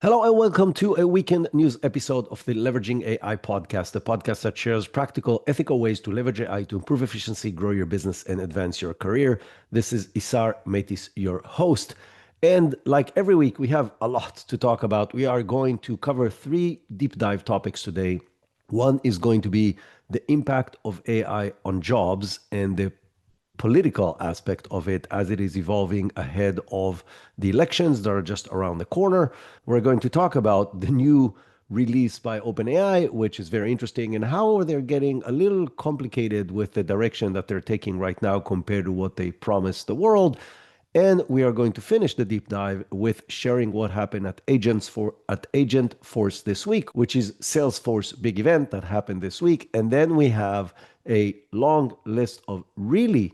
Hello and welcome to a weekend news episode of the Leveraging AI podcast, the podcast that shares practical, ethical ways to leverage AI to improve efficiency, grow your business, and advance your career. This is Isar Metis, your host. And like every week, we have a lot to talk about. We are going to cover three deep dive topics today. One is going to be the impact of AI on jobs and the political aspect of it as it is evolving ahead of the elections that are just around the corner. We're going to talk about the new release by OpenAI, which is very interesting, and how they're getting a little complicated with the direction that they're taking right now compared to what they promised the world. And we are going to finish the deep dive with sharing what happened at Agent Force this week, which is Salesforce big event that happened this week. And then we have a long list of really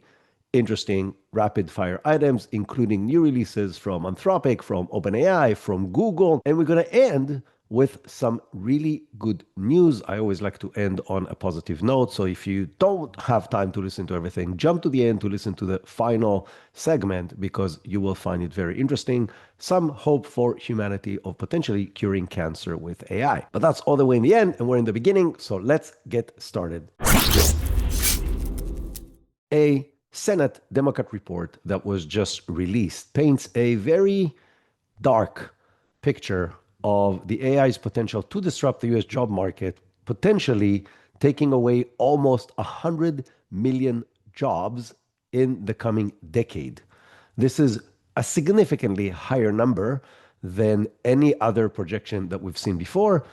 interesting rapid fire items, including new releases from Anthropic, from OpenAI, from Google. And we're going to end with some really good news. I always like to end on a positive note. So if you don't have time to listen to everything, jump to the end to listen to the final segment because you will find it very interesting. Some hope for humanity of potentially curing cancer with AI. But that's all the way in the end, and we're in the beginning. So let's get started. A Senate Democrat report that was just released paints a very dark picture of the AI's potential to disrupt the US job market, potentially taking away almost 100 million jobs in the coming decade. This is a significantly higher number than any other projection that we've seen before.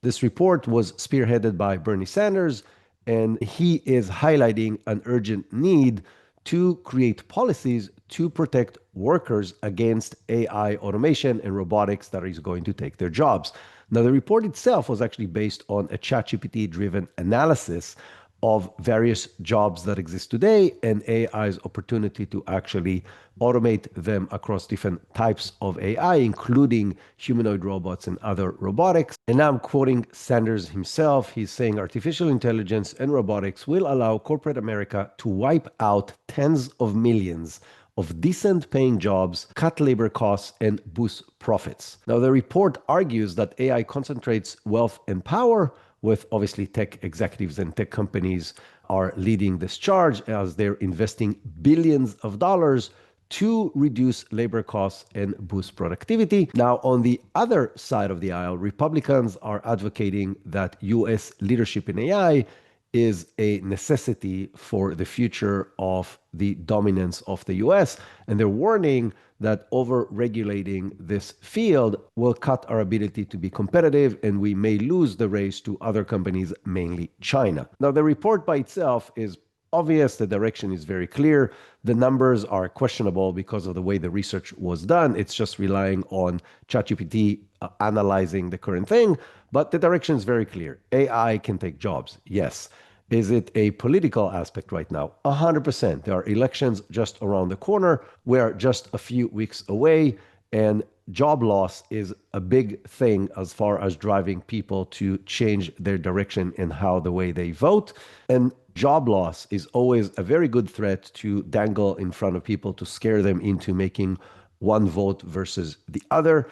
This report was spearheaded by Bernie Sanders, and he is highlighting an urgent need to create policies to protect workers against AI automation and robotics that is going to take their jobs. Now, the report itself was actually based on a ChatGPT driven analysis of various jobs that exist today and AI's opportunity to actually automate them across different types of AI, including humanoid robots and other robotics. And now I'm quoting Sanders himself. He's saying artificial intelligence and robotics will allow corporate America to wipe out tens of millions of decent paying jobs, cut labor costs, and boost profits. Now, the report argues that AI concentrates wealth and power, with obviously tech executives and tech companies are leading this charge as they're investing billions of dollars to reduce labor costs and boost productivity. Now, on the other side of the aisle, Republicans are advocating that US leadership in AI is a necessity for the future of the dominance of the US. And they're warning that over-regulating this field will cut our ability to be competitive, and we may lose the race to other companies, mainly China. Now, the report by itself is obvious. The direction is very clear. The numbers are questionable because of the way the research was done. It's just relying on ChatGPT analyzing the current thing, but the direction is very clear. AI can take jobs, yes. Is it a political aspect right now? 100%. There are elections just around the corner. We're just a few weeks away, and job loss is a big thing as far as driving people to change their direction in how the way they vote. And job loss is always a very good threat to dangle in front of people to scare them into making one vote versus the other.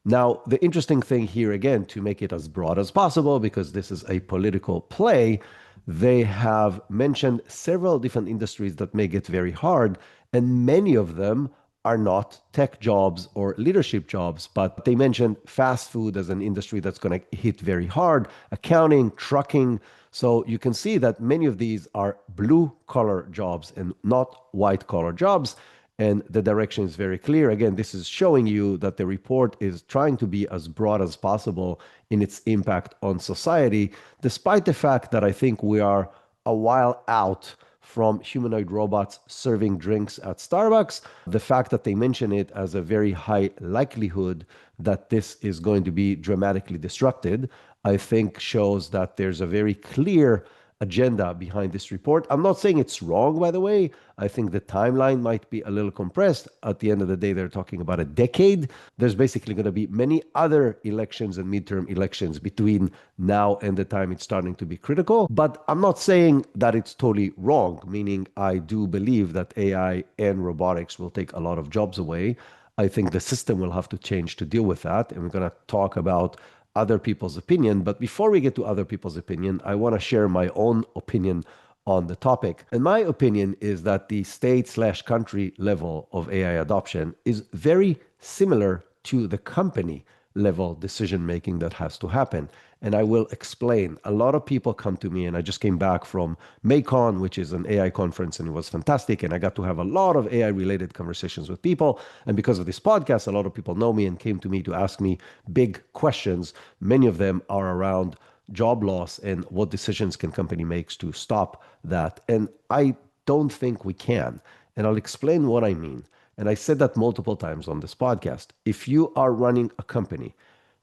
Now, the interesting thing here, again, to make it as broad as possible, because this is a political play, they have mentioned several different industries that may get very hard, and many of them are not tech jobs or leadership jobs, but they mentioned fast food as an industry that's going to hit very hard, accounting, trucking. So you can see that many of these are blue collar jobs and not white collar jobs. And the direction is very clear. Again, this is showing you that the report is trying to be as broad as possible in its impact on society, despite the fact that I think we are a while out from humanoid robots serving drinks at Starbucks. The fact that they mention it as a very high likelihood that this is going to be dramatically disrupted, I think shows that there's a very clear agenda behind this report. I'm not saying it's wrong, by the way. I think the timeline might be a little compressed. At the end of the day, they're talking about a decade. There's basically going to be many other elections and midterm elections between now and the time it's starting to be critical. But I'm not saying that it's totally wrong, meaning I do believe that AI and robotics will take a lot of jobs away. I think the system will have to change to deal with that. And we're going to talk about other people's opinion. But before we get to other people's opinion, I want to share my own opinion on the topic. And my opinion is that the state/country level of AI adoption is very similar to the company level decision making that has to happen. And I will explain. A lot of people come to me, and I just came back from MAYCON, which is an AI conference, and it was fantastic. And I got to have a lot of AI related conversations with people. And because of this podcast, a lot of people know me and came to me to ask me big questions. Many of them are around job loss and what decisions can company makes to stop that. And I don't think we can. And I'll explain what I mean. And I said that multiple times on this podcast. If you are running a company,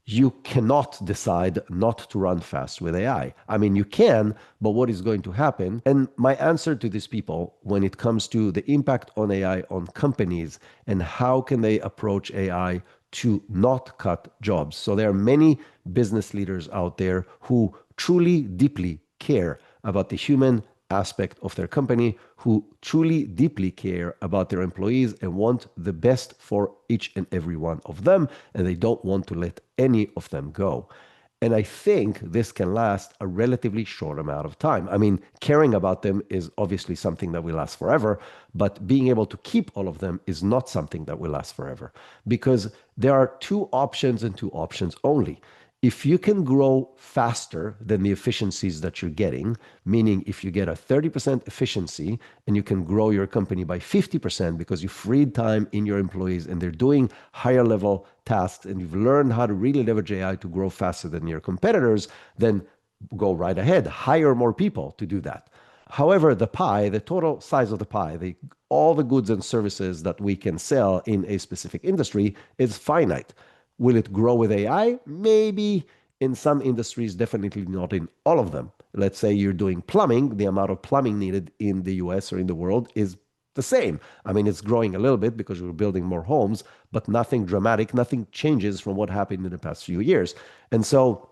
you cannot decide not to run fast with AI. I mean, you can, but what is going to happen? And my answer to these people when it comes to the impact on AI on companies and how can they approach AI to not cut jobs. So there are many business leaders out there who truly, deeply care about the human aspect of their company, who truly deeply care about their employees and want the best for each and every one of them, and they don't want to let any of them go. And I think this can last a relatively short amount of time. I mean, caring about them is obviously something that will last forever, but being able to keep all of them is not something that will last forever, because there are two options and two options only. If you can grow faster than the efficiencies that you're getting, meaning if you get a 30% efficiency and you can grow your company by 50% because you freed time in your employees and they're doing higher level tasks and you've learned how to really leverage AI to grow faster than your competitors, then go right ahead, hire more people to do that. However, the pie, the total size of the pie, all the goods and services that we can sell in a specific industry is finite. Will it grow with AI? Maybe in some industries, definitely not in all of them. Let's say you're doing plumbing, the amount of plumbing needed in the US or in the world is the same. I mean, it's growing a little bit because we're building more homes, but nothing dramatic, nothing changes from what happened in the past few years. And so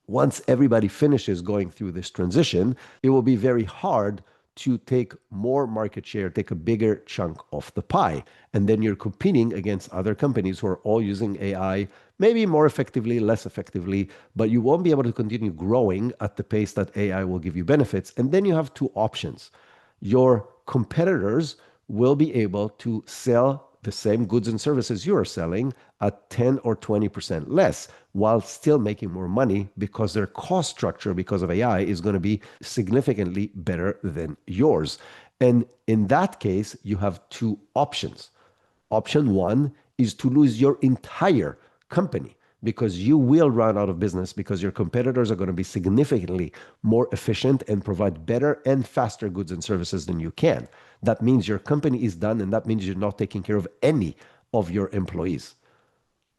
once everybody finishes going through this transition, it will be very hard to take more market share, take a bigger chunk of the pie. And then you're competing against other companies who are all using AI, maybe more effectively, less effectively, but you won't be able to continue growing at the pace that AI will give you benefits. And then you have two options. Your competitors will be able to sell the same goods and services you are selling at 10 or 20% less while still making more money because their cost structure, because of AI, is going to be significantly better than yours. And in that case, you have two options. Option one is to lose your entire company because you will run out of business because your competitors are going to be significantly more efficient and provide better and faster goods and services than you can. That means your company is done, and that means you're not taking care of any of your employees.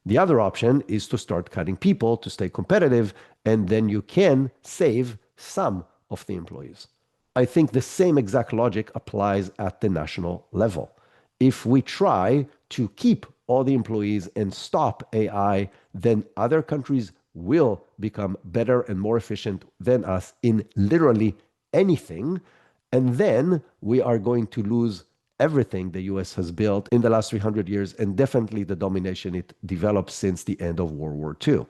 The other option is to start cutting people to stay competitive, and then you can save some of the employees. I think the same exact logic applies at the national level. If we try to keep all the employees and stop AI, then other countries will become better and more efficient than us in literally anything. And then we are going to lose everything the US has built in the last 300 years, and definitely the domination it developed since the end of World War II.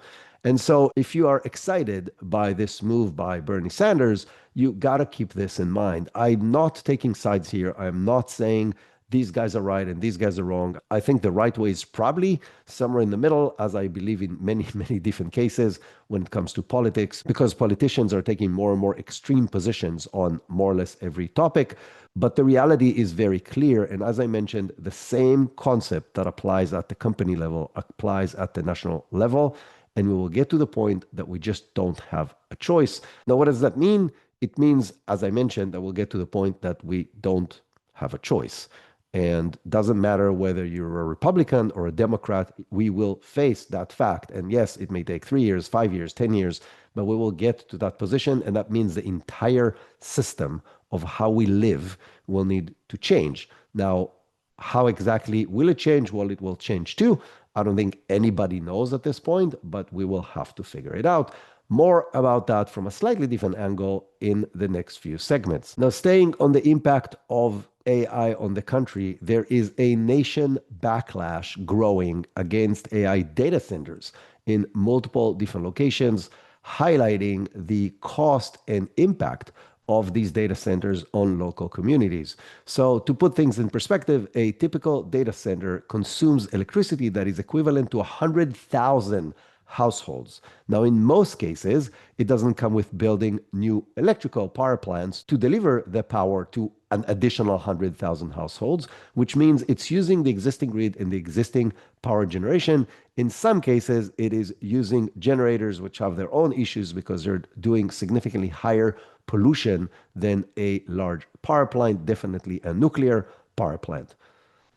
And so if you are excited by this move by Bernie Sanders, you got to keep this in mind. I'm not taking sides here. I'm not saying these guys are right and these guys are wrong. I think the right way is probably somewhere in the middle, as I believe in many, many different cases when it comes to politics, because politicians are taking more and more extreme positions on more or less every topic. But the reality is very clear. And as I mentioned, the same concept that applies at the company level applies at the national level. And we will get to the point that we just don't have a choice. Now, what does that mean? It means, as I mentioned, that we'll get to the point that we don't have a choice. And doesn't matter whether you're a Republican or a Democrat, we will face that fact. And yes, it may take 3 years, 5 years, 10 years, but we will get to that position. And that means the entire system of how we live will need to change. Now, how exactly will it change? Well, it will change too. I don't think anybody knows at this point, but we will have to figure it out. More about that from a slightly different angle in the next few segments. Now, staying on the impact of AI on the country, there is a nation backlash growing against AI data centers in multiple different locations, highlighting the cost and impact of these data centers on local communities. So, to put things in perspective, a typical data center consumes electricity that is equivalent to 100,000 households. Now, in most cases, it doesn't come with building new electrical power plants to deliver the power to an additional 100,000 households, which means it's using the existing grid and the existing power generation. In some cases, it is using generators which have their own issues because they're doing significantly higher pollution than a large power plant, definitely a nuclear power plant.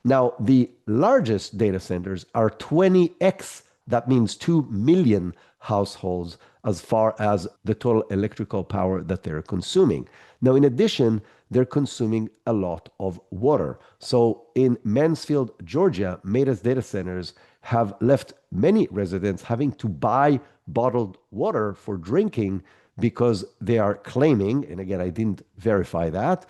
Now, the largest data centers are 20x, that means 2 million households, as far as the total electrical power that they're consuming. Now, in addition, they're consuming a lot of water. So in Mansfield, Georgia, Meta's data centers have left many residents having to buy bottled water for drinking because they are claiming, and again, I didn't verify that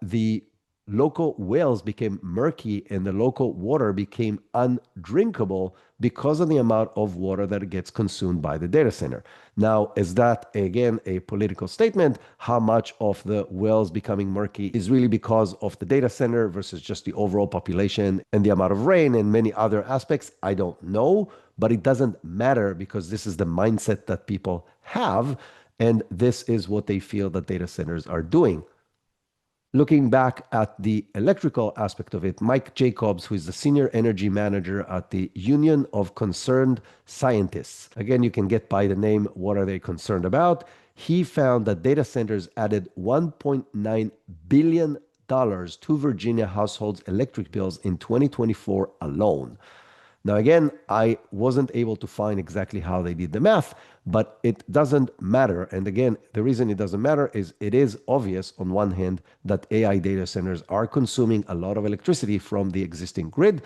the local wells became murky and the local water became undrinkable because of the amount of water that gets consumed by the data center. Now, is that again a political statement? How much of the wells becoming murky is really because of the data center versus just the overall population and the amount of rain and many other aspects? I don't know, but it doesn't matter because this is the mindset that people have, and this is what they feel that data centers are doing. Looking back at the electrical aspect of it, Mike Jacobs, who is the senior energy manager at the Union of Concerned Scientists, again, you can get by the name, what are they concerned about? He found that data centers added $1.9 billion to Virginia households' electric bills in 2024 alone. Now, again, I wasn't able to find exactly how they did the math, but it doesn't matter. And again, the reason it doesn't matter is it is obvious on one hand that AI data centers are consuming a lot of electricity from the existing grid.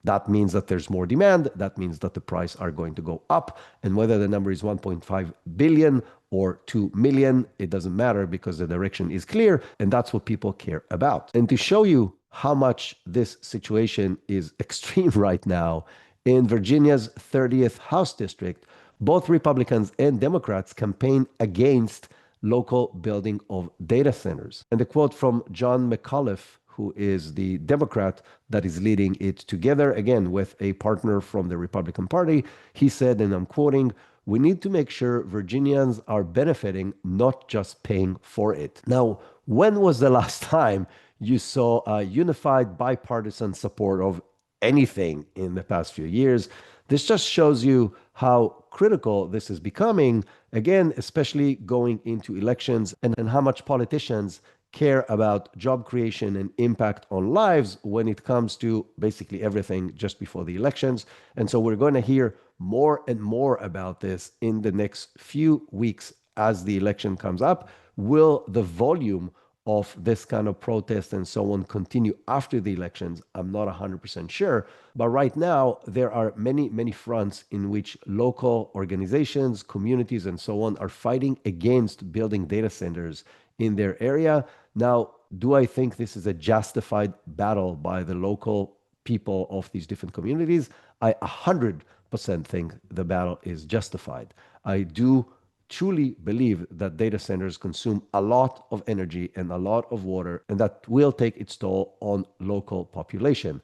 That means that there's more demand. That means that the price are going to go up. And whether the number is 1.5 billion or 2 million, it doesn't matter because the direction is clear. And that's what people care about. And to show you how much this situation is extreme right now, in Virginia's 30th House District, both Republicans and Democrats campaign against local building of data centers. And the quote from John McAuliffe, who is the Democrat that is leading it together, again, with a partner from the Republican Party, he said, and I'm quoting, "We need to make sure Virginians are benefiting, not just paying for it." Now, when was the last time you saw a unified bipartisan support of anything in the past few years? This just shows you how critical this is becoming, again, especially going into elections, and how much politicians care about job creation and impact on lives when it comes to basically everything just before the elections. And so we're going to hear more and more about this in the next few weeks as the election comes up. Will the volume of this kind of protest and so on continue after the elections? I'm not 100% sure. But right now, there are many, many fronts in which local organizations, communities, and so on are fighting against building data centers in their area. Now, do I think this is a justified battle by the local people of these different communities? I 100% think the battle is justified. I do truly believe that data centers consume a lot of energy and a lot of water, and that will take its toll on local population.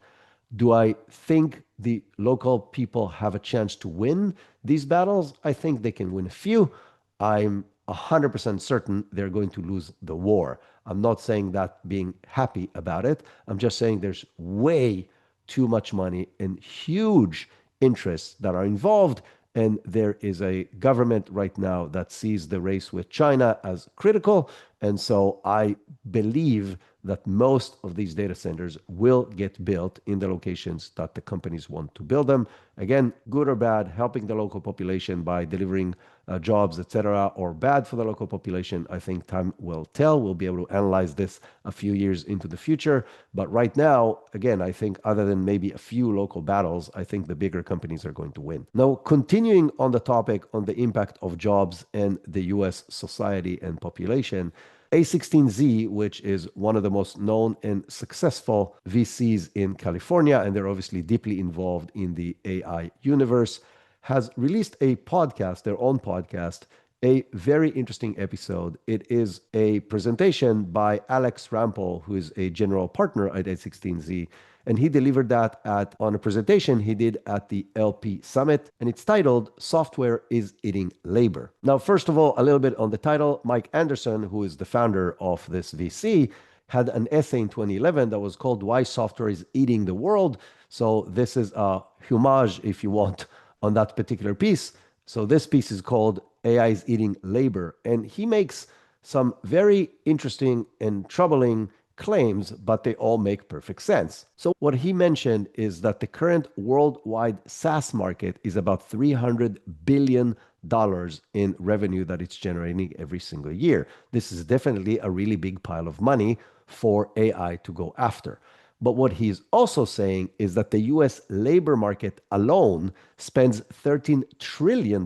Do I think the local people have a chance to win these battles? I think they can win a few. I'm 100% certain they're going to lose the war. I'm not saying that being happy about it. I'm just saying there's way too much money and huge interests that are involved. And there is a government right now that sees the race with China as critical. And so I believe that most of these data centers will get built in the locations that the companies want to build them. Again, good or bad, helping the local population by delivering jobs, etc., or bad for the local population, I think time will tell. We'll be able to analyze this a few years into the future. But right now, again, I think other than maybe a few local battles, I think the bigger companies are going to win. Now, continuing on the topic on the impact of jobs and the US society and population, A16Z, which is one of the most known and successful VCs in California, and they're obviously deeply involved in the AI universe, has released a podcast, their own podcast, a very interesting episode. It is a presentation by Alex Rampel, who is a general partner at A16Z, and he delivered that on a presentation he did at the LP Summit, and it's titled Software is Eating Labor. Now, first of all, a little bit on the title. Mike Anderson, who is the founder of this VC, had an essay in 2011 that was called Why Software is Eating the World. So this is a homage, if you want, on that particular piece. So this piece is called AI is Eating Labor, and he makes some very interesting and troubling claims, but they all make perfect sense. So what he mentioned is that the current worldwide SaaS market is about $300 billion in revenue that it's generating every single year. This is definitely a really big pile of money for AI to go after. But what he's also saying is that the US labor market alone spends $13 trillion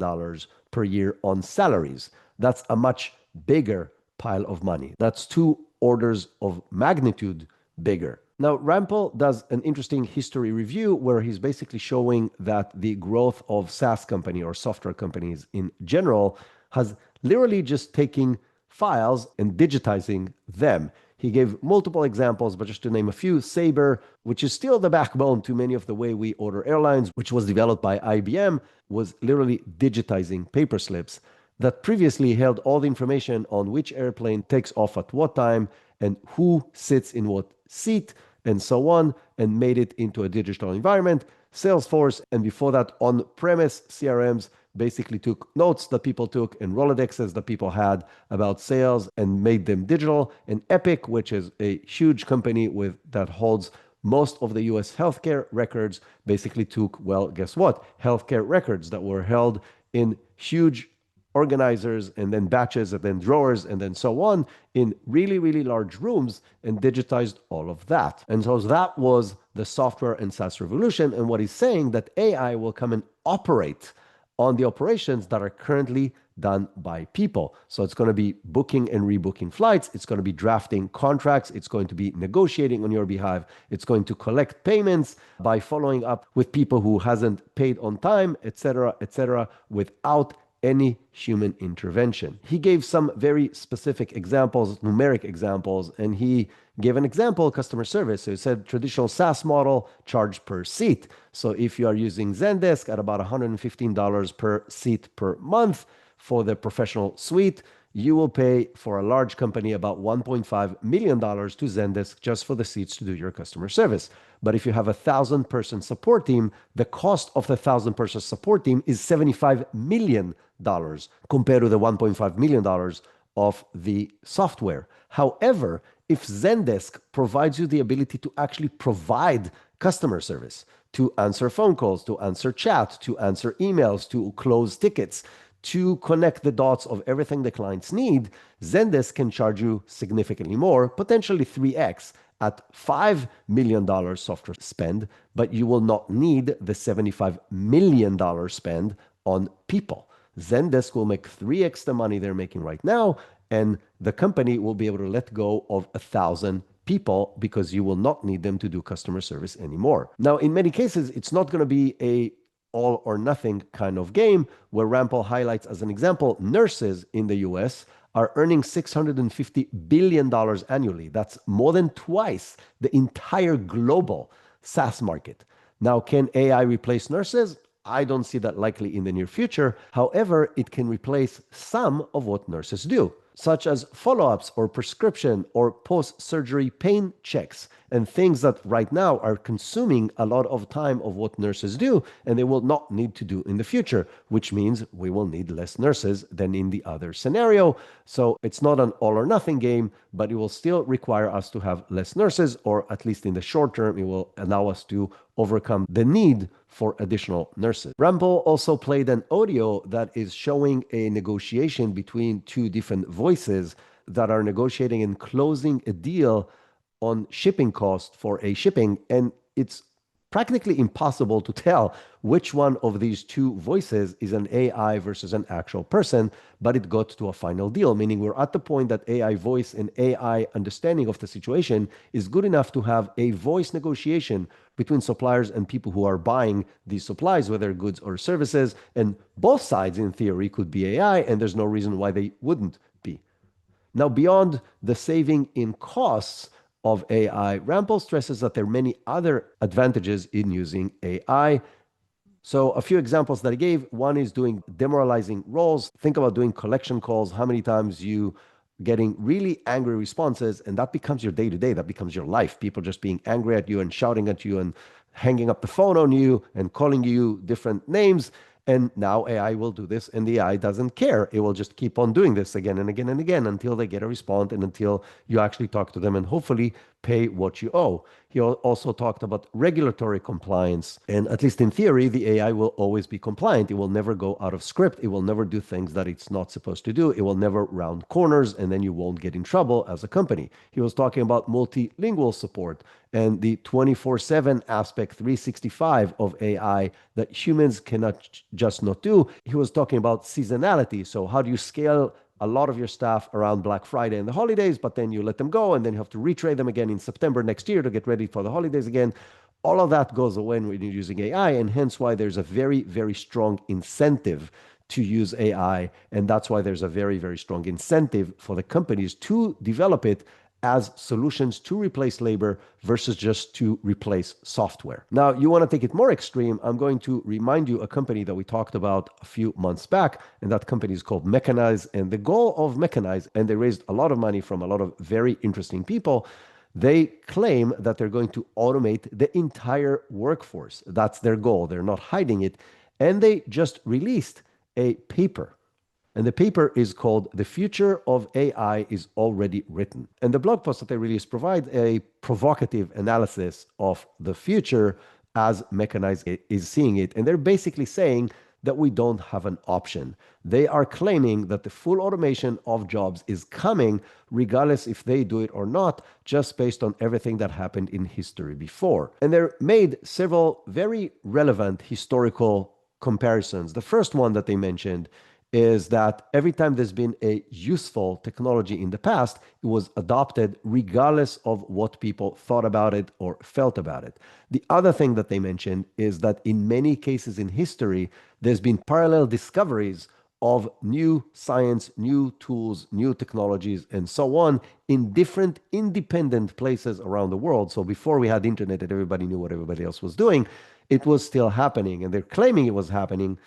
per year on salaries. That's a much bigger pile of money. That's two orders of magnitude bigger. Now, Rampel does an interesting history review where he's basically showing that the growth of SaaS company or software companies in general has literally just taking files and digitizing them. He gave multiple examples, but just to name a few, Sabre, which is still the backbone to many of the way we order airlines, which was developed by IBM, was literally digitizing paper slips that previously held all the information on which airplane takes off at what time and who sits in what seat and so on, and made it into a digital environment. Salesforce, and before that, on-premise CRMs basically took notes that people took and Rolodexes that people had about sales and made them digital. And Epic, which is a huge company that holds most of the US healthcare records, basically took, well, guess what? Healthcare records that were held in huge organizers and then batches and then drawers and then so on in really, really large rooms and digitized all of that. And so that was the software and SaaS revolution. And what he's saying that AI will come and operate on the operations that are currently done by people. So it's going to be booking and rebooking flights. It's going to be drafting contracts. It's going to be negotiating on your behalf. It's going to collect payments by following up with people who hasn't paid on time, etc., without any human intervention. He gave some very specific examples, numeric examples, and he gave an example, customer service. So he said traditional SaaS model, charge per seat. So if you are using Zendesk at about $115 per seat per month for the professional suite, you will pay for a large company about $1.5 million to Zendesk just for the seats to do your customer service. But if you have 1,000-person support team, the cost of the 1,000-person support team is $75 million compared to the $1.5 million of the software. However, if Zendesk provides you the ability to actually provide customer service, to answer phone calls, to answer chat, to answer emails, to close tickets, to connect the dots of everything the clients need, Zendesk can charge you significantly more, potentially 3x at $5 million software spend, but you will not need the $75 million spend on people. Zendesk will make 3x the money they're making right now, and the company will be able to let go of 1,000 people because you will not need them to do customer service anymore. Now, in many cases, it's not going to be a all or nothing kind of game, where Rampel highlights as an example, nurses in the US are earning $650 billion annually. That's more than twice the entire global SaaS market. Now, can AI replace nurses? I don't see that likely in the near future. However, it can replace some of what nurses do. such as follow-ups or prescription or post-surgery pain checks, and things that right now are consuming a lot of time of what nurses do, and they will not need to do in the future, which means we will need less nurses than in the other scenario. So it's not an all or nothing game, but it will still require us to have less nurses, or at least in the short term, it will allow us to overcome the need for additional nurses. Rambo also played an audio that is showing a negotiation between two different voices that are negotiating and closing a deal on shipping cost for a shipping. And it's practically impossible to tell which one of these two voices is an AI versus an actual person, but it got to a final deal, meaning we're at the point that AI voice and AI understanding of the situation is good enough to have a voice negotiation between suppliers and people who are buying these supplies, whether goods or services. And both sides, in theory, could be AI, and there's no reason why they wouldn't be. Now, beyond the saving in costs of AI, Rampol stresses that there are many other advantages in using AI. So a few examples that I gave, one is doing demoralizing roles. Think about doing collection calls, how many times you getting really angry responses, and that becomes your day-to-day, that becomes your life. People just being angry at you and shouting at you and hanging up the phone on you and calling you different names. And now AI will do this, and the AI doesn't care. It will just keep on doing this again and again and again until they get a response and until you actually talk to them and hopefully pay what you owe. He also talked about regulatory compliance. And at least in theory, the AI will always be compliant. It will never go out of script. It will never do things that it's not supposed to do. It will never round corners, and then you won't get in trouble as a company. He was talking about multilingual support and the 24/7 aspect, 365 of AI that humans cannot just not do. He was talking about seasonality. So how do you scale a lot of your staff around Black Friday and the holidays, but then you let them go and then you have to retrain them again in September next year to get ready for the holidays again. All of that goes away when you're using AI, and hence why there's a very, very strong incentive to use AI. And that's why there's a very, very strong incentive for the companies to develop it as solutions to replace labor versus just to replace software. Now, you want to take it more extreme, I'm going to remind you a company that we talked about a few months back, and that company is called Mechanize. And the goal of Mechanize, and they raised a lot of money from a lot of very interesting people, they claim that they're going to automate the entire workforce. That's their goal. They're not hiding it. And they just released a paper, and the paper is called The Future of AI is Already Written. And the blog post that they released provides a provocative analysis of the future as Mechanize is seeing it. And they're basically saying that we don't have an option. They are claiming that the full automation of jobs is coming, regardless if they do it or not, just based on everything that happened in history before. And they're made several very relevant historical comparisons. The first one that they mentioned is that every time there's been a useful technology in the past, it was adopted regardless of what people thought about it or felt about it. The other thing that they mentioned is that in many cases in history, there's been parallel discoveries of new science, new tools, new technologies, and so on in different independent places around the world. So before we had internet and everybody knew what everybody else was doing, it was still happening. And they're claiming it was happening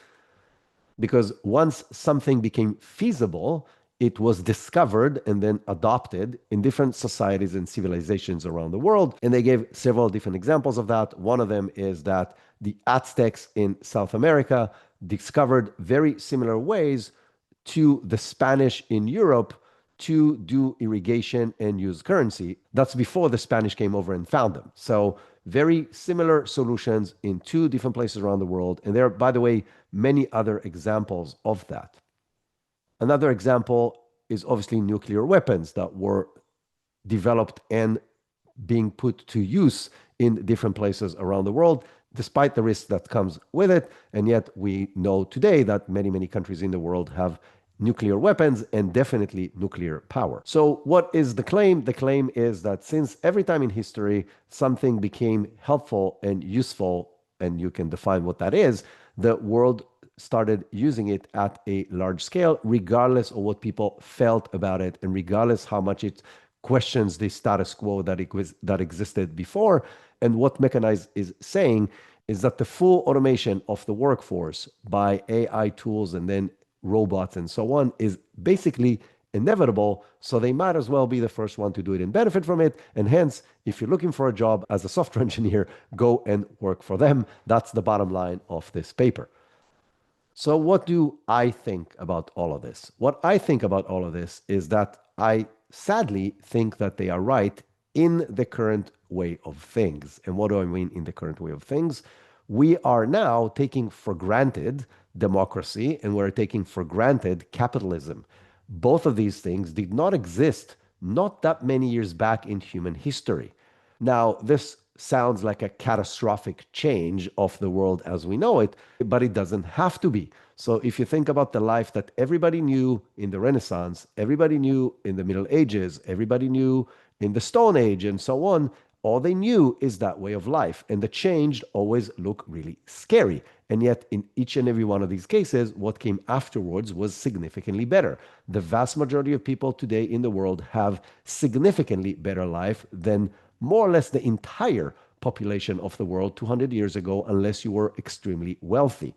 because once something became feasible, it was discovered and then adopted in different societies and civilizations around the world. And they gave several different examples of that. One of them is that the Aztecs in South America discovered very similar ways to the Spanish in Europe to do irrigation and use currency. That's before the Spanish came over and found them. So very similar solutions in two different places around the world. And there are, by the way, many other examples of that. Another example is obviously nuclear weapons that were developed and being put to use in different places around the world, despite the risk that comes with it. And yet we know today that many, many countries in the world have nuclear weapons and definitely nuclear power. So what is the claim? The claim is that since every time in history something became helpful and useful, and you can define what that is, the world started using it at a large scale, regardless of what people felt about it and regardless how much it questions the status quo that existed before. And what Mechanize is saying is that the full automation of the workforce by AI tools and then robots and so on is basically inevitable, so they might as well be the first one to do it and benefit from it. And hence, if you're looking for a job as a software engineer, go and work for them. That's the bottom line of this paper. So, what do I think about all of this? What I think about all of this is that I sadly think that they are right in the current way of things. And what do I mean in the current way of things? We are now taking for granted democracy and we're taking for granted capitalism. Both of these things did not exist not that many years back in human history. Now, this sounds like a catastrophic change of the world as we know it, but it doesn't have to be. So, if you think about the life that everybody knew in the Renaissance, everybody knew in the Middle Ages, everybody knew in the Stone Age, and so on, all they knew is that way of life. And the change always looked really scary. And yet, in each and every one of these cases, what came afterwards was significantly better. The vast majority of people today in the world have significantly better life than more or less the entire population of the world 200 years ago, unless you were extremely wealthy.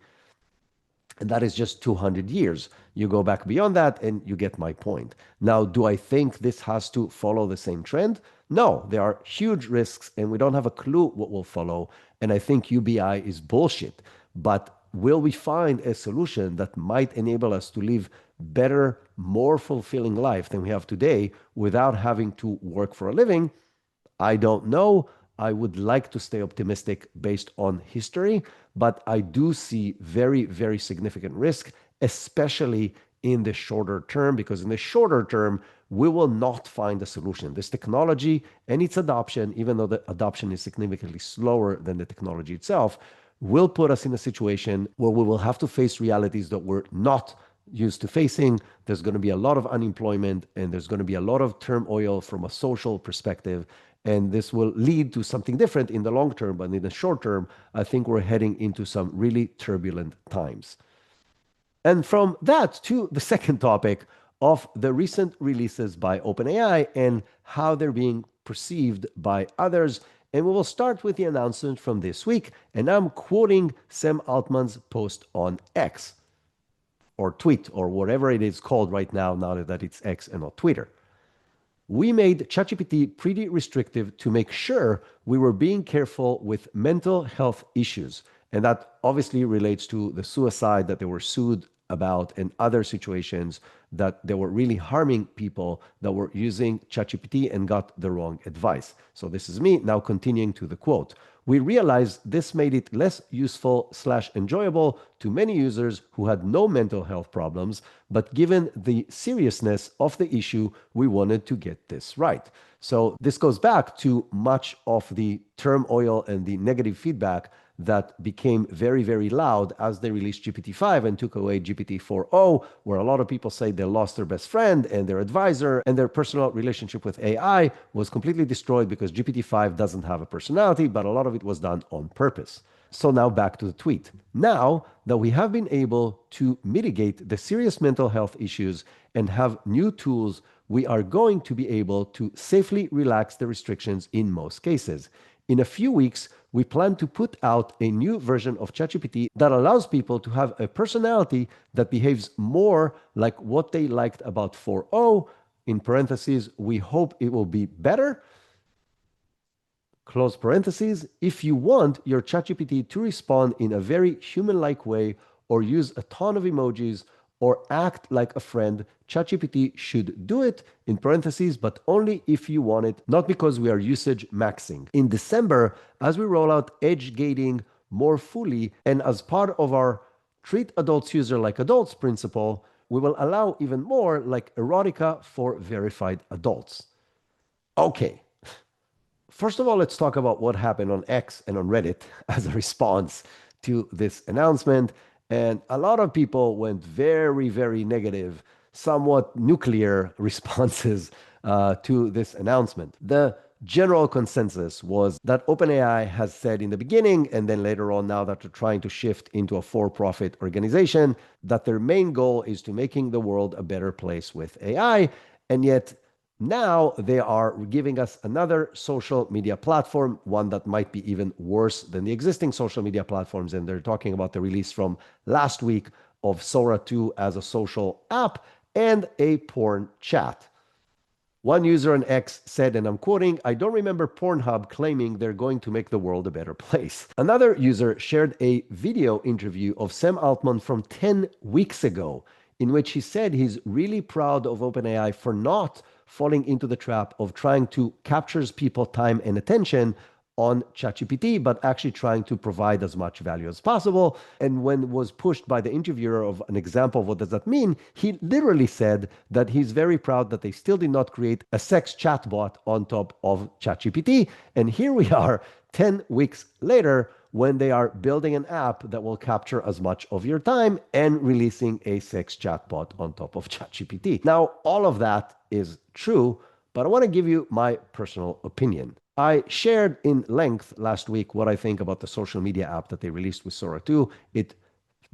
And that is just 200 years. You go back beyond that and you get my point. Now, do I think this has to follow the same trend? No, there are huge risks and we don't have a clue what will follow. And I think UBI is bullshit. But will we find a solution that might enable us to live better, more fulfilling life than we have today without having to work for a living? I don't know. I would like to stay optimistic based on history, but I do see very, very significant risk, especially in the shorter term, because in the shorter term, we will not find a solution. This technology and its adoption, even though the adoption is significantly slower than the technology itself, will put us in a situation where we will have to face realities that we're not used to facing. There's going to be a lot of unemployment and there's going to be a lot of turmoil from a social perspective. And this will lead to something different in the long term. But in the short term, I think we're heading into some really turbulent times. And from that to the second topic of the recent releases by OpenAI and how they're being perceived by others. And we will start with the announcement from this week. And I'm quoting Sam Altman's post on X or tweet or whatever it is called right now that it's X and not Twitter. We made ChatGPT pretty restrictive to make sure we were being careful with mental health issues. And that obviously relates to the suicide that they were sued about and other situations that they were really harming people that were using ChatGPT and got the wrong advice. So this is me now continuing to the quote. We realized this made it less useful/enjoyable to many users who had no mental health problems, but given the seriousness of the issue, we wanted to get this right. So this goes back to much of the turmoil and the negative feedback that became very, very loud as they released GPT-5 and took away GPT-4o, where a lot of people say they lost their best friend and their advisor and their personal relationship with AI was completely destroyed because GPT-5 doesn't have a personality, but a lot of it was done on purpose. So now back to the tweet. Now that we have been able to mitigate the serious mental health issues and have new tools, we are going to be able to safely relax the restrictions in most cases. In a few weeks, we plan to put out a new version of ChatGPT that allows people to have a personality that behaves more like what they liked about 4.0. In parentheses, we hope it will be better. Close parentheses. If you want your ChatGPT to respond in a very human-like way or use a ton of emojis or act like a friend, ChatGPT should do it, in parentheses, but only if you want it, not because we are usage maxing. In December, as we roll out edge gating more fully, and as part of our treat adults user like adults principle, we will allow even more like erotica for verified adults. Okay. First of all, let's talk about what happened on X and on Reddit as a response to this announcement. And a lot of people went very, very negative, somewhat nuclear responses to this announcement. The general consensus was that OpenAI has said in the beginning, and then later on, now that they're trying to shift into a for-profit organization, that their main goal is to making the world a better place with AI. And yet now they are giving us another social media platform, one that might be even worse than the existing social media platforms. And they're talking about the release from last week of Sora 2 as a social app. and a porn chat. One user on X said, and I'm quoting, "I don't remember Pornhub claiming they're going to make the world a better place." Another user shared a video interview of Sam Altman from 10 weeks ago, in which he said he's really proud of OpenAI for not falling into the trap of trying to capture people's time and attention on ChatGPT, but actually trying to provide as much value as possible. And when was pushed by the interviewer of an example of what does that mean, he literally said that he's very proud that they still did not create a sex chatbot on top of ChatGPT. And here we are 10 weeks later when they are building an app that will capture as much of your time and releasing a sex chatbot on top of ChatGPT. Now, all of that is true, but I want to give you my personal opinion. I shared in length last week what I think about the social media app that they released with Sora 2. It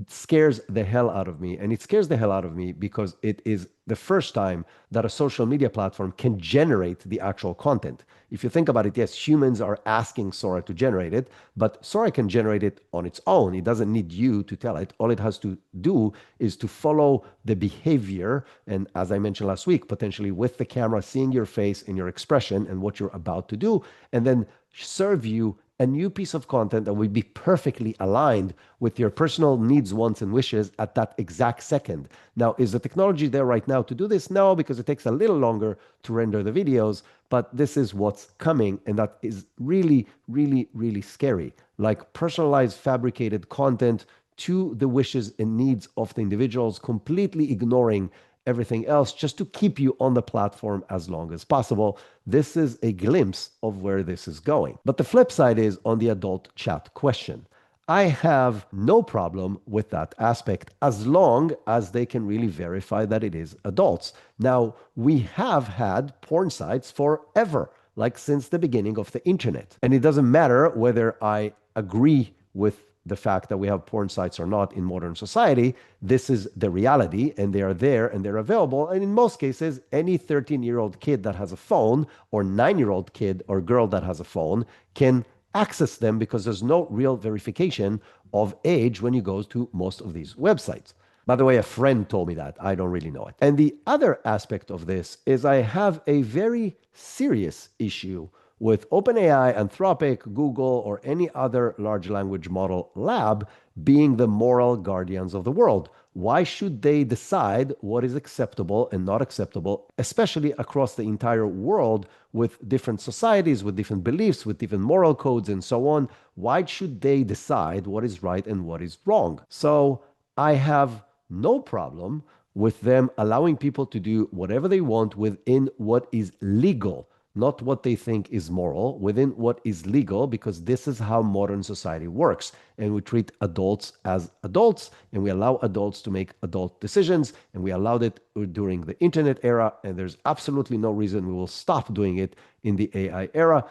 scares the hell out of me. And it scares the hell out of me because it is the first time that a social media platform can generate the actual content. If you think about it, yes, humans are asking Sora to generate it, but Sora can generate it on its own. It doesn't need you to tell it. All it has to do is to follow the behavior. And as I mentioned last week, potentially with the camera seeing your face and your expression and what you're about to do, and then serve you a new piece of content that will be perfectly aligned with your personal needs, wants, and wishes at that exact second. Now, is the technology there right now to do this? No, because it takes a little longer to render the videos, but this is what's coming, and that is really, really, really scary. Like personalized, fabricated content to the wishes and needs of the individuals, completely ignoring everything else just to keep you on the platform as long as possible. This is a glimpse of where this is going. But the flip side is on the adult chat question. I have no problem with that aspect as long as they can really verify that it is adults. Now, we have had porn sites forever, like since the beginning of the internet. And it doesn't matter whether I agree with the fact that we have porn sites or not in modern society. This is the reality, and they are there and they're available. And in most cases, any 13-year-old kid that has a phone or 9-year-old kid or girl that has a phone can access them because there's no real verification of age when you go to most of these websites. By the way, a friend told me that. I don't really know it. And the other aspect of this is I have a very serious issue with OpenAI, Anthropic, Google, or any other large language model lab being the moral guardians of the world. Why should they decide what is acceptable and not acceptable, especially across the entire world with different societies, with different beliefs, with different moral codes, and so on? Why should they decide what is right and what is wrong? So I have no problem with them allowing people to do whatever they want within what is legal, not what they think is moral, within what is legal, because this is how modern society works. And we treat adults as adults, and we allow adults to make adult decisions, and we allowed it during the internet era, and there's absolutely no reason we will stop doing it in the AI era.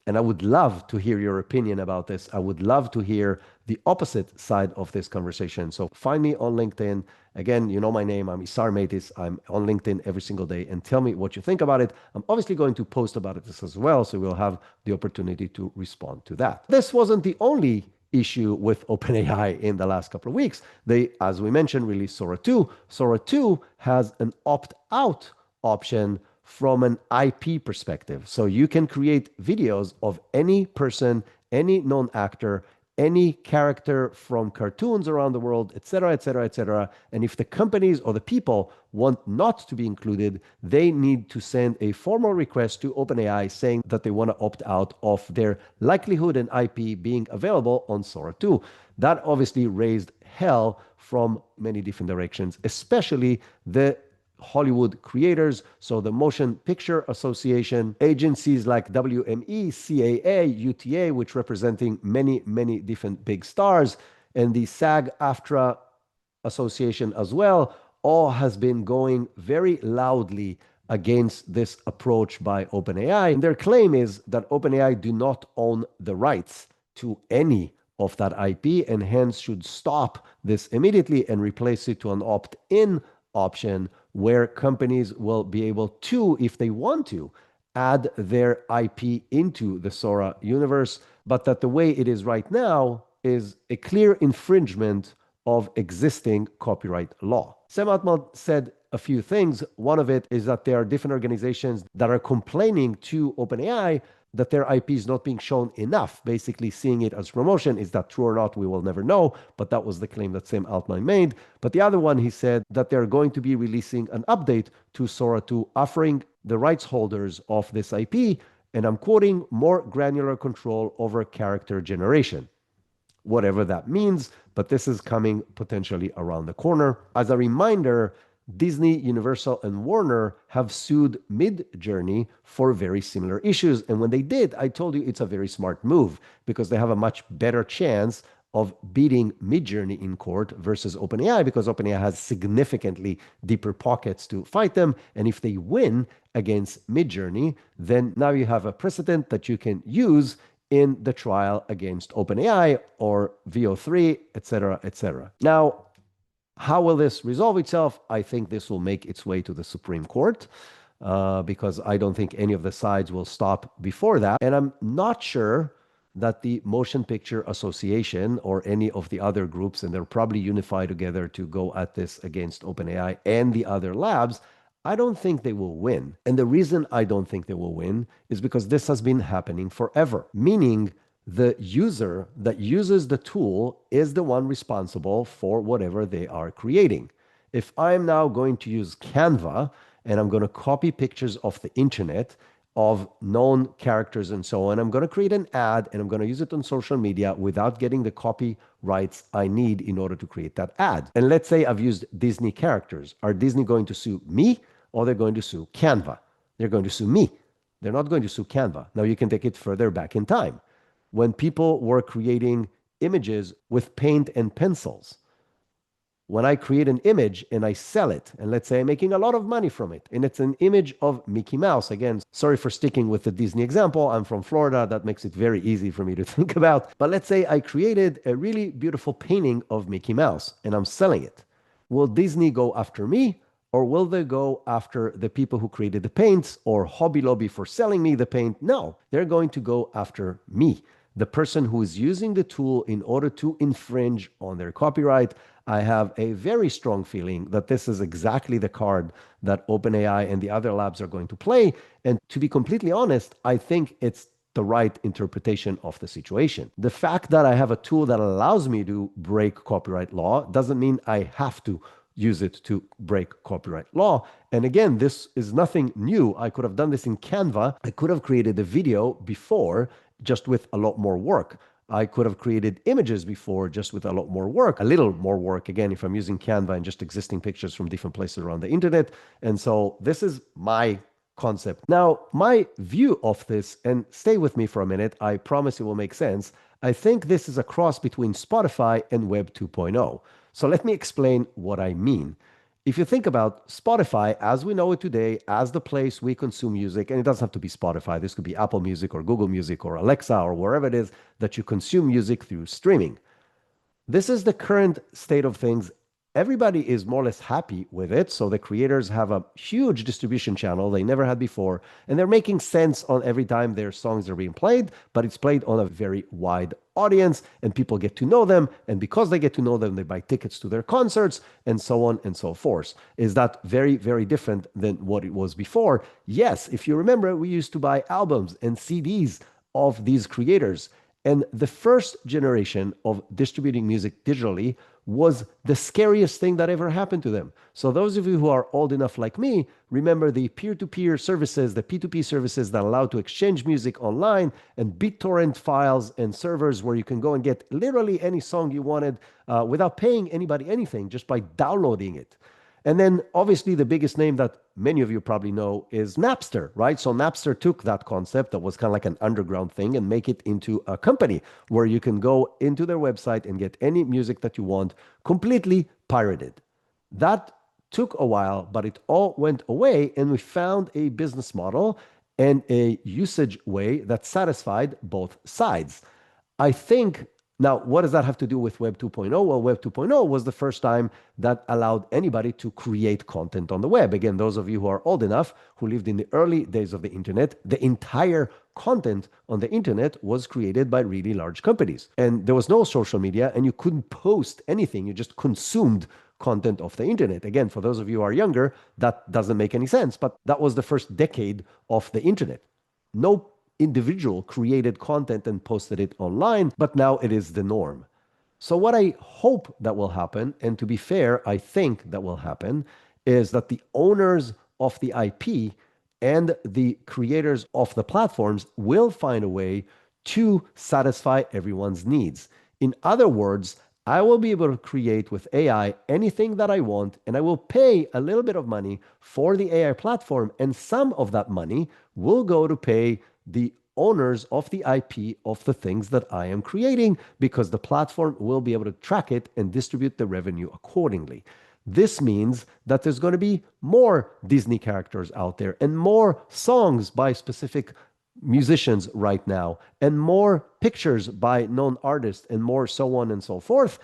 And I would love to hear your opinion about this. I would love to hear the opposite side of this conversation. So find me on LinkedIn. Again, you know my name. I'm Isar Meitis. I'm on LinkedIn every single day, and tell me what you think about it. I'm obviously going to post about this as well, so we'll have the opportunity to respond to that. This wasn't the only issue with OpenAI in the last couple of weeks. They, as we mentioned, released Sora 2. Sora 2 has an opt-out option from an IP perspective. So you can create videos of any person, any known actor, any character from cartoons around the world, etc., etc., etc. And if the companies or the people want not to be included, they need to send a formal request to OpenAI saying that they want to opt out of their likelihood and IP being available on Sora 2. That obviously raised hell from many different directions, especially the Hollywood creators, so the Motion Picture Association, agencies like WME, CAA, UTA, which representing many, many different big stars, and the SAG-AFTRA Association as well, all has been going very loudly against this approach by OpenAI. And their claim is that OpenAI do not own the rights to any of that IP and hence should stop this immediately and replace it to an opt-in option where companies will be able to, if they want to, add their IP into the Sora universe, but that the way it is right now is a clear infringement of existing copyright law. Sam Altman said a few things. One of it is that there are different organizations that are complaining to OpenAI that their IP is not being shown enough, basically seeing it as promotion. Is that true or not? We will never know, but that was the claim that Sam Altman made. But the other one, he said that they're going to be releasing an update to Sora 2, offering the rights holders of this IP, and I'm quoting, more granular control over character generation, whatever that means, but this is coming potentially around the corner. As a reminder, Disney, Universal, and Warner have sued Midjourney for very similar issues. And when they did, I told you it's a very smart move because they have a much better chance of beating Midjourney in court versus OpenAI, because OpenAI has significantly deeper pockets to fight them. And if they win against Midjourney, then now you have a precedent that you can use in the trial against OpenAI or VO3, etc., etc. Now, how will this resolve itself? I think this will make its way to the Supreme Court because I don't think any of the sides will stop before that. And I'm not sure that the Motion Picture Association or any of the other groups, and they're probably unified together to go at this against OpenAI and the other labs, I don't think they will win. And the reason I don't think they will win is because this has been happening forever, meaning the user that uses the tool is the one responsible for whatever they are creating. If I'm now going to use Canva and I'm going to copy pictures of the internet of known characters and so on, I'm going to create an ad and I'm going to use it on social media without getting the copyrights I need in order to create that ad. And let's say I've used Disney characters. Are Disney going to sue me or they're going to sue Canva? They're going to sue me. They're not going to sue Canva. Now you can take it further back in time. When people were creating images with paint and pencils, when I create an image and I sell it, and let's say I'm making a lot of money from it, and it's an image of Mickey Mouse. Again, sorry for sticking with the Disney example. I'm from Florida. That makes it very easy for me to think about. But let's say I created a really beautiful painting of Mickey Mouse and I'm selling it. Will Disney go after me? Or will they go after the people who created the paints or Hobby Lobby for selling me the paint? No, they're going to go after me, the person who is using the tool in order to infringe on their copyright. I have a very strong feeling that this is exactly the card that OpenAI and the other labs are going to play. And to be completely honest, I think it's the right interpretation of the situation. The fact that I have a tool that allows me to break copyright law doesn't mean I have to use it to break copyright law. And again, this is nothing new. I could have done this in Canva. I could have created a video before just with a lot more work. I could have created images before just with a lot more work, a little more work, again, if I'm using Canva and just existing pictures from different places around the internet. And so this is my concept. Now, my view of this, and stay with me for a minute, I promise it will make sense. I think this is a cross between Spotify and Web 2.0. So let me explain what I mean. If you think about Spotify as we know it today, as the place we consume music, and it doesn't have to be Spotify, this could be Apple Music or Google Music or Alexa or wherever it is that you consume music through streaming. This is the current state of things. Everybody is more or less happy with it. So the creators have a huge distribution channel they never had before, and they're making sense on every time their songs are being played, but it's played on a very wide audience and people get to know them. And because they get to know them, they buy tickets to their concerts and so on and so forth. Is that very, very different than what it was before? Yes. If you remember, we used to buy albums and CDs of these creators. And the first generation of distributing music digitally was the scariest thing that ever happened to them. So those of you who are old enough like me, remember the peer-to-peer services, the P2P services that allow to exchange music online, and BitTorrent files and servers where you can go and get literally any song you wanted without paying anybody anything, just by downloading it. And then obviously the biggest name that many of you probably know is Napster, right? So Napster took that concept that was kind of like an underground thing and make it into a company where you can go into their website and get any music that you want completely pirated. That took a while, but it all went away and we found a business model and a usage way that satisfied both sides. I think Now, what does that have to do with Web 2.0? Well, Web 2.0 was the first time that allowed anybody to create content on the web. Again, those of you who are old enough, who lived in the early days of the internet, the entire content on the internet was created by really large companies. And there was no social media, and you couldn't post anything. You just consumed content of the internet. Again, for those of you who are younger, that doesn't make any sense, but that was the first decade of the internet. No individual created content and posted it online, but now it is the norm. So, what I hope that will happen, and to be fair, I think that will happen, is that the owners of the IP and the creators of the platforms will find a way to satisfy everyone's needs. In other words, I will be able to create with AI anything that I want, and I will pay a little bit of money for the AI platform, and some of that money will go to pay the owners of the IP of the things that I am creating, because the platform will be able to track it and distribute the revenue accordingly. This means that there's going to be more Disney characters out there and more songs by specific musicians right now and more pictures by known artists and more so on and so forth.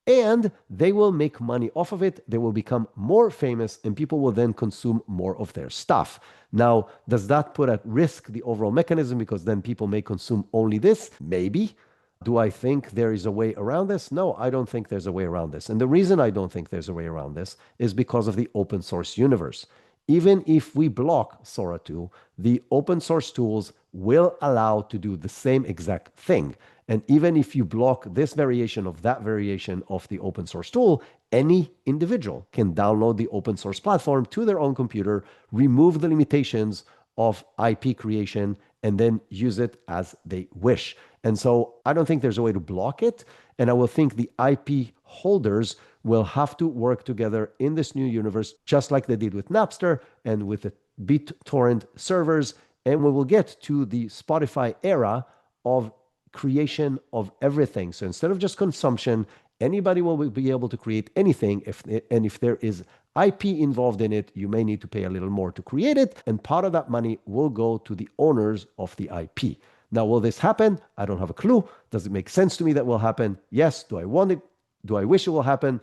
And they will make money off of it. They will become more famous and people will then consume more of their stuff. Now, does that put at risk the overall mechanism because then people may consume only this? Maybe. Do I think there is a way around this? No, I don't think there's a way around this. And the reason I don't think there's a way around this is because of the open source universe. Even if we block Sora 2, the open source tools will allow to do the same exact thing. And even if you block this variation of that variation of the open source tool, any individual can download the open source platform to their own computer, remove the limitations of IP creation, and then use it as they wish. And so I don't think there's a way to block it. And I will think the IP holders will have to work together in this new universe, just like they did with Napster and with the BitTorrent servers. And we will get to the Spotify era of creation of everything. So instead of just consumption, anybody will be able to create anything. If there is IP involved in it, you may need to pay a little more to create it. And part of that money will go to the owners of the IP. Now, will this happen? I don't have a clue. Does it make sense to me that will happen? Yes. Do I want it? Do I wish it will happen?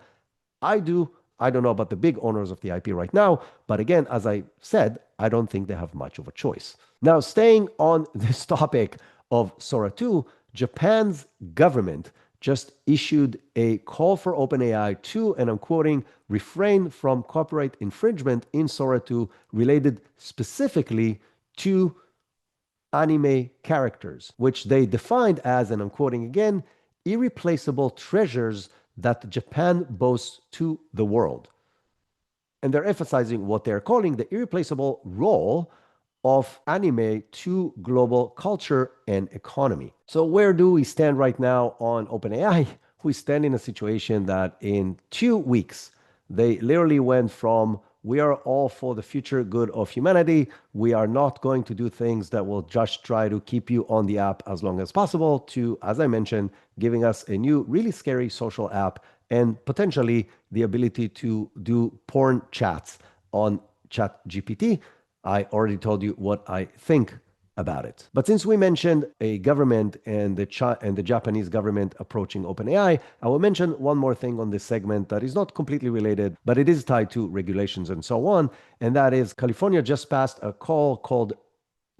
I do. I don't know about the big owners of the IP right now. But again, as I said, I don't think they have much of a choice. Now, staying on this topic of Sora 2, Japan's government just issued a call for OpenAI to, and I'm quoting, refrain from copyright infringement in Sora 2 related specifically to anime characters, which they defined as, and I'm quoting again, irreplaceable treasures that Japan boasts to the world. And they're emphasizing what they're calling the irreplaceable role of anime to global culture and economy. So where do we stand right now on OpenAI? We stand in a situation that in 2 weeks, they literally went from we are all for the future good of humanity. We are not going to do things that will just try to keep you on the app as long as possible to, as I mentioned, giving us a new really scary social app and potentially the ability to do porn chats on ChatGPT. I already told you what I think about it. But since we mentioned a government and the Japanese government approaching OpenAI, I will mention one more thing on this segment that is not completely related, but it is tied to regulations and so on. And that is California just passed a call called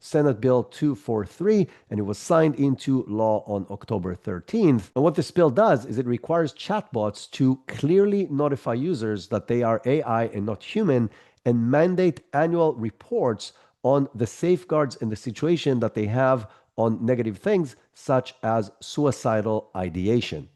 Senate Bill 243, and it was signed into law on October 13th. And what this bill does is it requires chatbots to clearly notify users that they are AI and not human, and mandate annual reports on the safeguards and the situation that they have on negative things, such as suicidal ideation.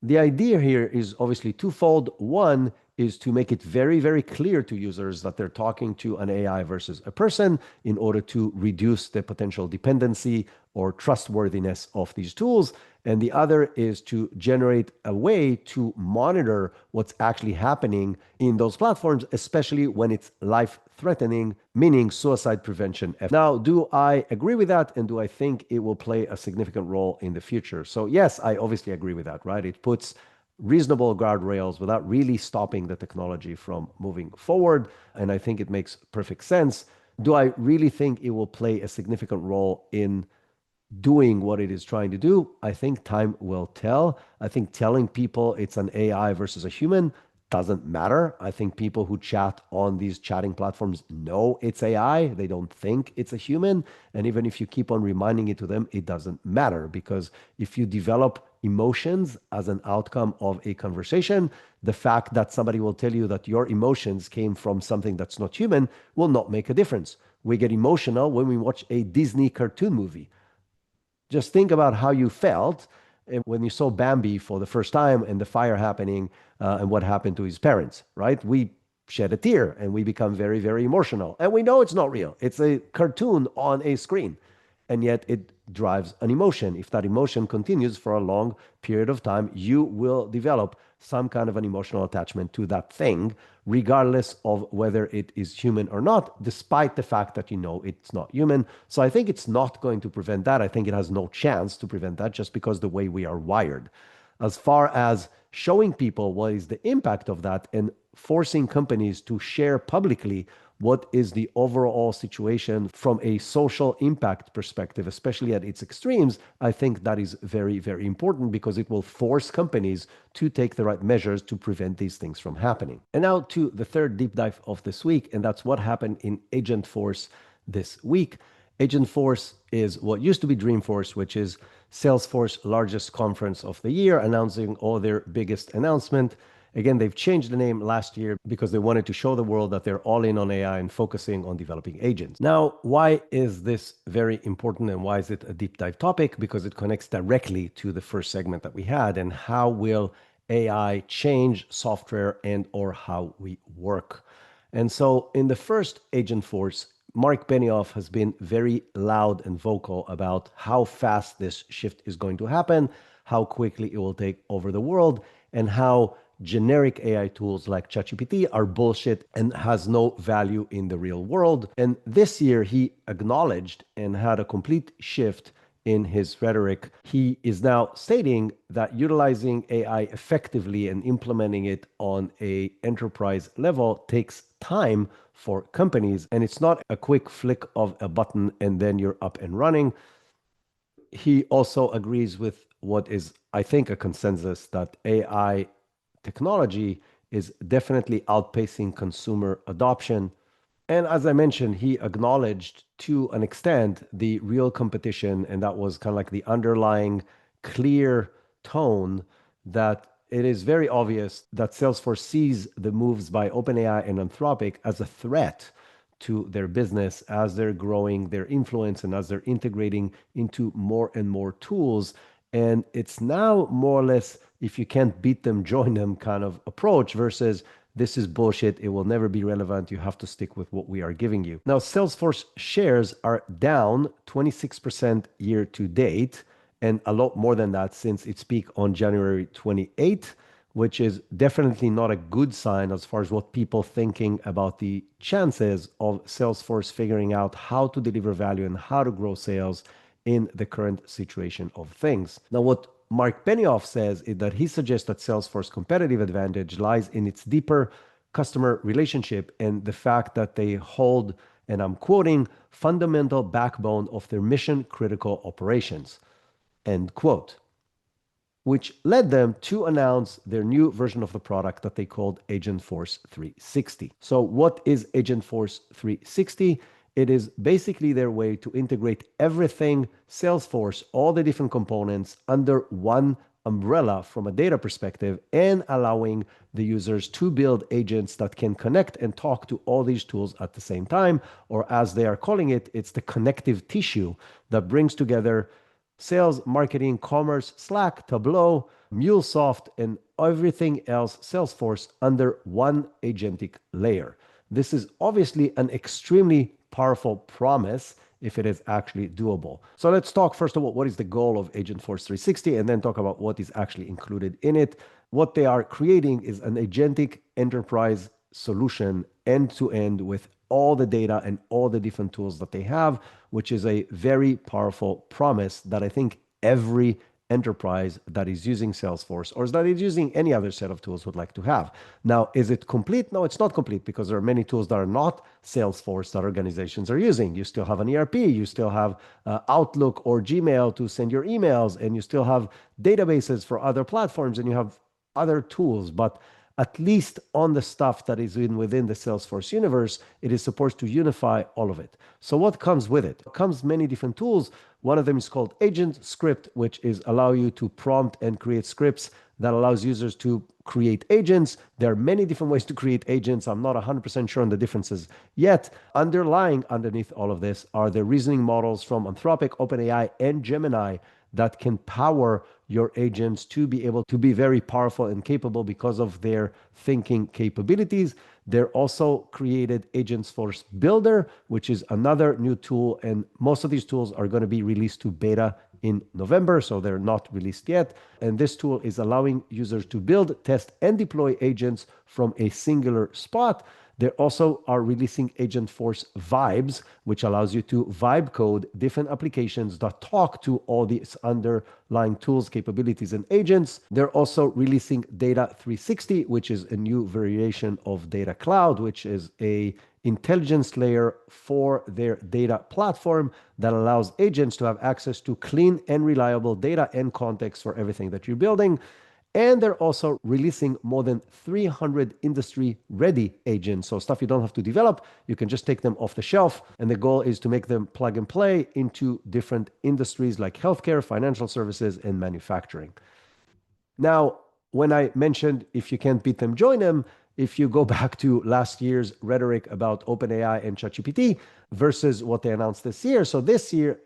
The idea here is obviously twofold. One is to make it very, very clear to users that they're talking to an AI versus a person in order to reduce the potential dependency or trustworthiness of these tools. And the other is to generate a way to monitor what's actually happening in those platforms, especially when it's life-threatening, meaning suicide prevention. Now, do I agree with that? And do I think it will play a significant role in the future? So yes, I obviously agree with that, right? It puts reasonable guardrails without really stopping the technology from moving forward. And I think it makes perfect sense. Do I really think it will play a significant role in doing what it is trying to do, I think time will tell. I think telling people it's an AI versus a human doesn't matter. I think people who chat on these chatting platforms know it's AI. They don't think it's a human. And even if you keep on reminding it to them, it doesn't matter because if you develop emotions as an outcome of a conversation, the fact that somebody will tell you that your emotions came from something that's not human will not make a difference. We get emotional when we watch a Disney cartoon movie. Just think about how you felt when you saw Bambi for the first time and the fire happening and what happened to his parents, right? We shed a tear and we become very, very emotional. And we know it's not real. It's a cartoon on a screen. And yet it drives an emotion. If that emotion continues for a long period of time, you will develop some kind of an emotional attachment to that thing, regardless of whether it is human or not, despite the fact that you know it's not human. So I think it's not going to prevent that. I think it has no chance to prevent that just because the way we are wired. As far as showing people what is the impact of that and forcing companies to share publicly what is the overall situation from a social impact perspective, especially at its extremes, I think that is very, very important because it will force companies to take the right measures to prevent these things from happening. And now to the third deep dive of this week, and that's what happened in Agent Force this week. Agent Force is what used to be Dreamforce, which is Salesforce's largest conference of the year, announcing all their biggest announcement. Again, they've changed the name last year because they wanted to show the world that they're all in on AI and focusing on developing agents. Now, why is this very important and why is it a deep dive topic? Because it connects directly to the first segment that we had and how will AI change software and or how we work. And so in the first Agent Force, Mark Benioff has been very loud and vocal about how fast this shift is going to happen, how quickly it will take over the world, and how generic AI tools like ChatGPT are bullshit and has no value in the real world. And this year he acknowledged and had a complete shift in his rhetoric. He is now stating that utilizing AI effectively and implementing it on a enterprise level takes time for companies, and it's not a quick flick of a button and then you're up and running. He also agrees with what is, I think, a consensus that AI technology is definitely outpacing consumer adoption. And as I mentioned, he acknowledged to an extent the real competition, and that was kind of like the underlying clear tone that it is very obvious that Salesforce sees the moves by OpenAI and Anthropic as a threat to their business as they're growing their influence and as they're integrating into more and more tools. And it's now more or less, if you can't beat them, join them kind of approach versus this is bullshit. It will never be relevant. You have to stick with what we are giving you. Now, Salesforce shares are down 26% year to date, and a lot more than that since its peak on January 28th, which is definitely not a good sign as far as what people thinking about the chances of Salesforce figuring out how to deliver value and how to grow sales in the current situation of things. Now, what Mark Benioff says is that he suggests that Salesforce's competitive advantage lies in its deeper customer relationship and the fact that they hold, and I'm quoting, fundamental backbone of their mission critical operations, end quote, which led them to announce their new version of the product that they called Agentforce 360. So what is Agentforce 360? It is basically their way to integrate everything Salesforce, all the different components under one umbrella from a data perspective and allowing the users to build agents that can connect and talk to all these tools at the same time, or as they are calling it, it's the connective tissue that brings together sales, marketing, commerce, Slack, Tableau, MuleSoft, and everything else Salesforce under one agentic layer. This is obviously an extremely powerful promise if it is actually doable. So let's talk first of all, what is the goal of Agentforce 360, and then talk about what is actually included in it. What they are creating is an agentic enterprise solution end to end with all the data and all the different tools that they have, which is a very powerful promise that I think every enterprise that is using Salesforce or that is using any other set of tools would like to have. Now, is it complete? No, it's not complete because there are many tools that are not Salesforce that organizations are using. You still have an ERP, you still have Outlook or Gmail to send your emails, and you still have databases for other platforms, and you have other tools. But at least on the stuff that is within the Salesforce universe, it is supposed to unify all of it. So what comes with it? It comes many different tools. One of them is called Agent Script, which is allow you to prompt and create scripts that allows users to create agents. There are many different ways to create agents. I'm not 100% sure on the differences yet. Underlying underneath all of this are the reasoning models from Anthropic, OpenAI, and Gemini that can power your agents to be able to be very powerful and capable because of their thinking capabilities. They're also created Agentforce Builder, which is another new tool. And most of these tools are going to be released to beta in November, so they're not released yet. And this tool is allowing users to build, test, and deploy agents from a singular spot. They also are releasing Agentforce Vibes, which allows you to vibe code different applications that talk to all these underlying tools, capabilities, and agents. They're also releasing Data 360, which is a new variation of Data Cloud, which is a intelligence layer for their data platform that allows agents to have access to clean and reliable data and context for everything that you're building. And they're also releasing more than 300 industry-ready agents. So stuff you don't have to develop, you can just take them off the shelf. And the goal is to make them plug and play into different industries like healthcare, financial services, and manufacturing. Now, when I mentioned if you can't beat them, join them, if you go back to last year's rhetoric about OpenAI and ChatGPT versus what they announced this year. So this year,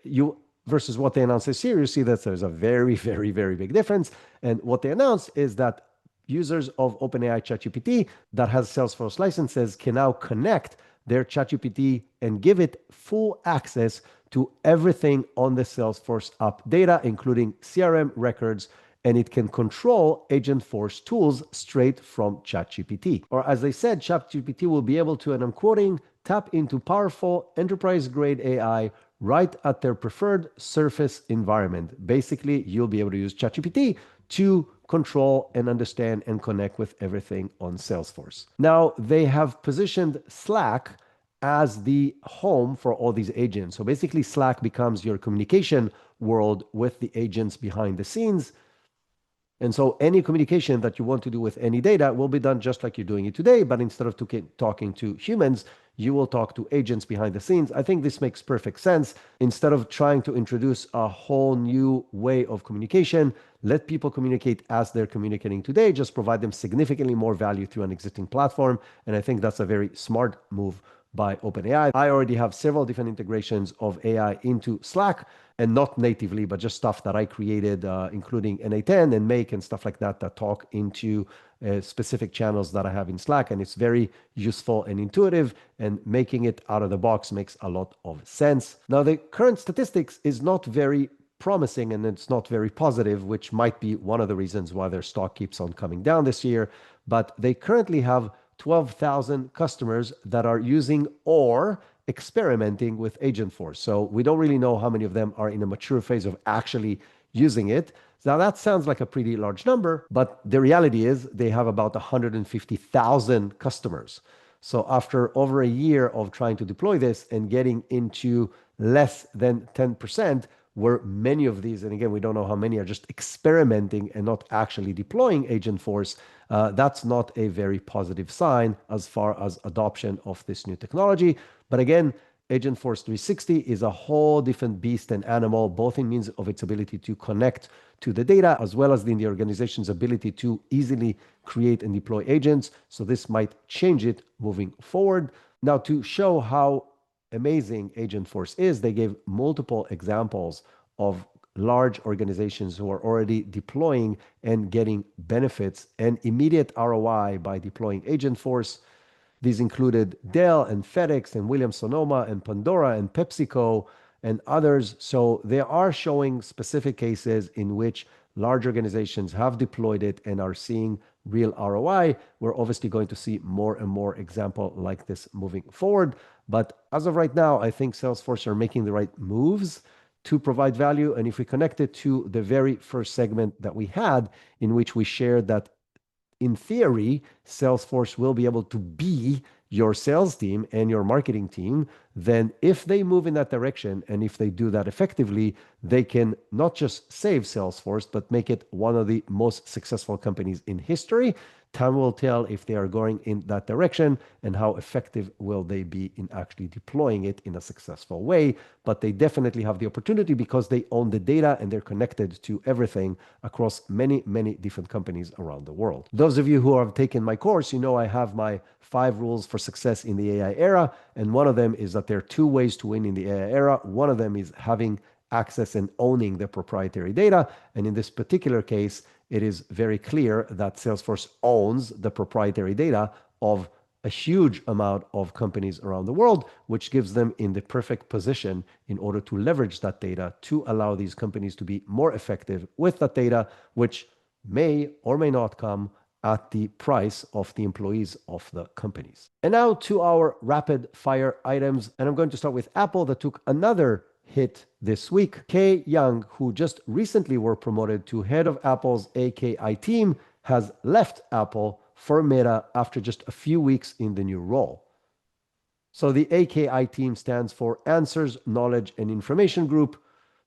versus what they announced this year, you see that there's a very, very, very big difference. And what they announced is that users of OpenAI ChatGPT that has Salesforce licenses can now connect their ChatGPT and give it full access to everything on the Salesforce app data, including CRM records, and it can control Agentforce tools straight from ChatGPT. Or as I said, ChatGPT will be able to, and I'm quoting, tap into powerful enterprise-grade AI right at their preferred surface environment. Basically, you'll be able to use ChatGPT to control and understand and connect with everything on Salesforce. Now, they have positioned Slack as the home for all these agents. So basically, Slack becomes your communication world with the agents behind the scenes. And so any communication that you want to do with any data will be done just like you're doing it today, but instead of talking to humans, you will talk to agents behind the scenes. I think this makes perfect sense. Instead of trying to introduce a whole new way of communication, let people communicate as they're communicating today, just provide them significantly more value through an existing platform. And I think that's a very smart move by OpenAI. I already have several different integrations of AI into Slack, and not natively, but just stuff that I created, including NA10 and Make and stuff like that, that talk into specific channels that I have in Slack. And it's very useful and intuitive, and making it out of the box makes a lot of sense. Now, the current statistics is not very promising and it's not very positive, which might be one of the reasons why their stock keeps on coming down this year. But they currently have 12,000 customers that are using or experimenting with Agentforce. So we don't really know how many of them are in a mature phase of actually using it. Now that sounds like a pretty large number, but the reality is they have about 150,000 customers. So after over a year of trying to deploy this and getting into less than 10%, where many of these, and again, we don't know how many are just experimenting and not actually deploying Agentforce, that's not a very positive sign as far as adoption of this new technology. But again, Agentforce 360 is a whole different beast and animal, both in means of its ability to connect to the data, as well as in the organization's ability to easily create and deploy agents. So this might change it moving forward. Now, to show how amazing Agentforce is, they gave multiple examples of large organizations who are already deploying and getting benefits and immediate ROI by deploying Agentforce. These included Dell and FedEx and Williams-Sonoma and Pandora and PepsiCo and others. So they are showing specific cases in which large organizations have deployed it and are seeing real ROI. We're obviously going to see more and more examples like this moving forward. But as of right now, I think Salesforce are making the right moves to provide value. And if we connect it to the very first segment that we had, in which we shared that in theory, Salesforce will be able to be your sales team and your marketing team, then if they move in that direction and if they do that effectively, they can not just save Salesforce, but make it one of the most successful companies in history. Time will tell if they are going in that direction and how effective will they be in actually deploying it in a successful way. But they definitely have the opportunity because they own the data and they're connected to everything across many, many different companies around the world. Those of you who have taken my course, you know I have my 5 rules for success in the AI era. And one of them is that there are 2 ways to win in the AI era. One of them is having access and owning the proprietary data. And in this particular case, it is very clear that Salesforce owns the proprietary data of a huge amount of companies around the world, which gives them in the perfect position in order to leverage that data to allow these companies to be more effective with that data, which may or may not come at the price of the employees of the companies. And now to our rapid fire items. And I'm going to start with Apple, that took another hit this week. Kay Young, who just recently were promoted to head of Apple's AKI team, has left Apple for Meta after just a few weeks in the new role. So the AKI team stands for Answers, Knowledge, and Information Group,